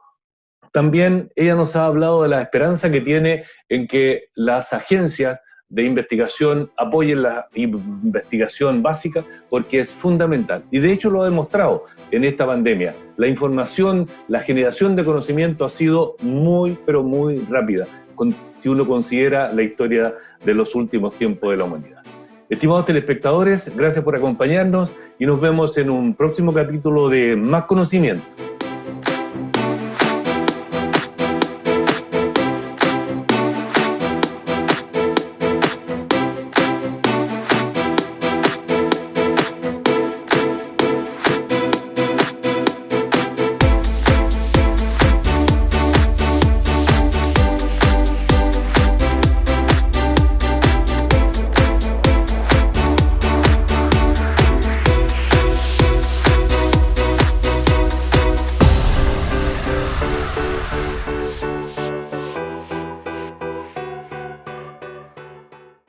también ella nos ha hablado de la esperanza que tiene en que las agencias de investigación, apoyen la investigación básica porque es fundamental. Y de hecho lo ha demostrado en esta pandemia. La información, la generación de conocimiento ha sido muy, pero muy rápida, si uno considera la historia de los últimos tiempos de la humanidad. Estimados telespectadores, gracias por acompañarnos y nos vemos en un próximo capítulo de Más Conocimiento.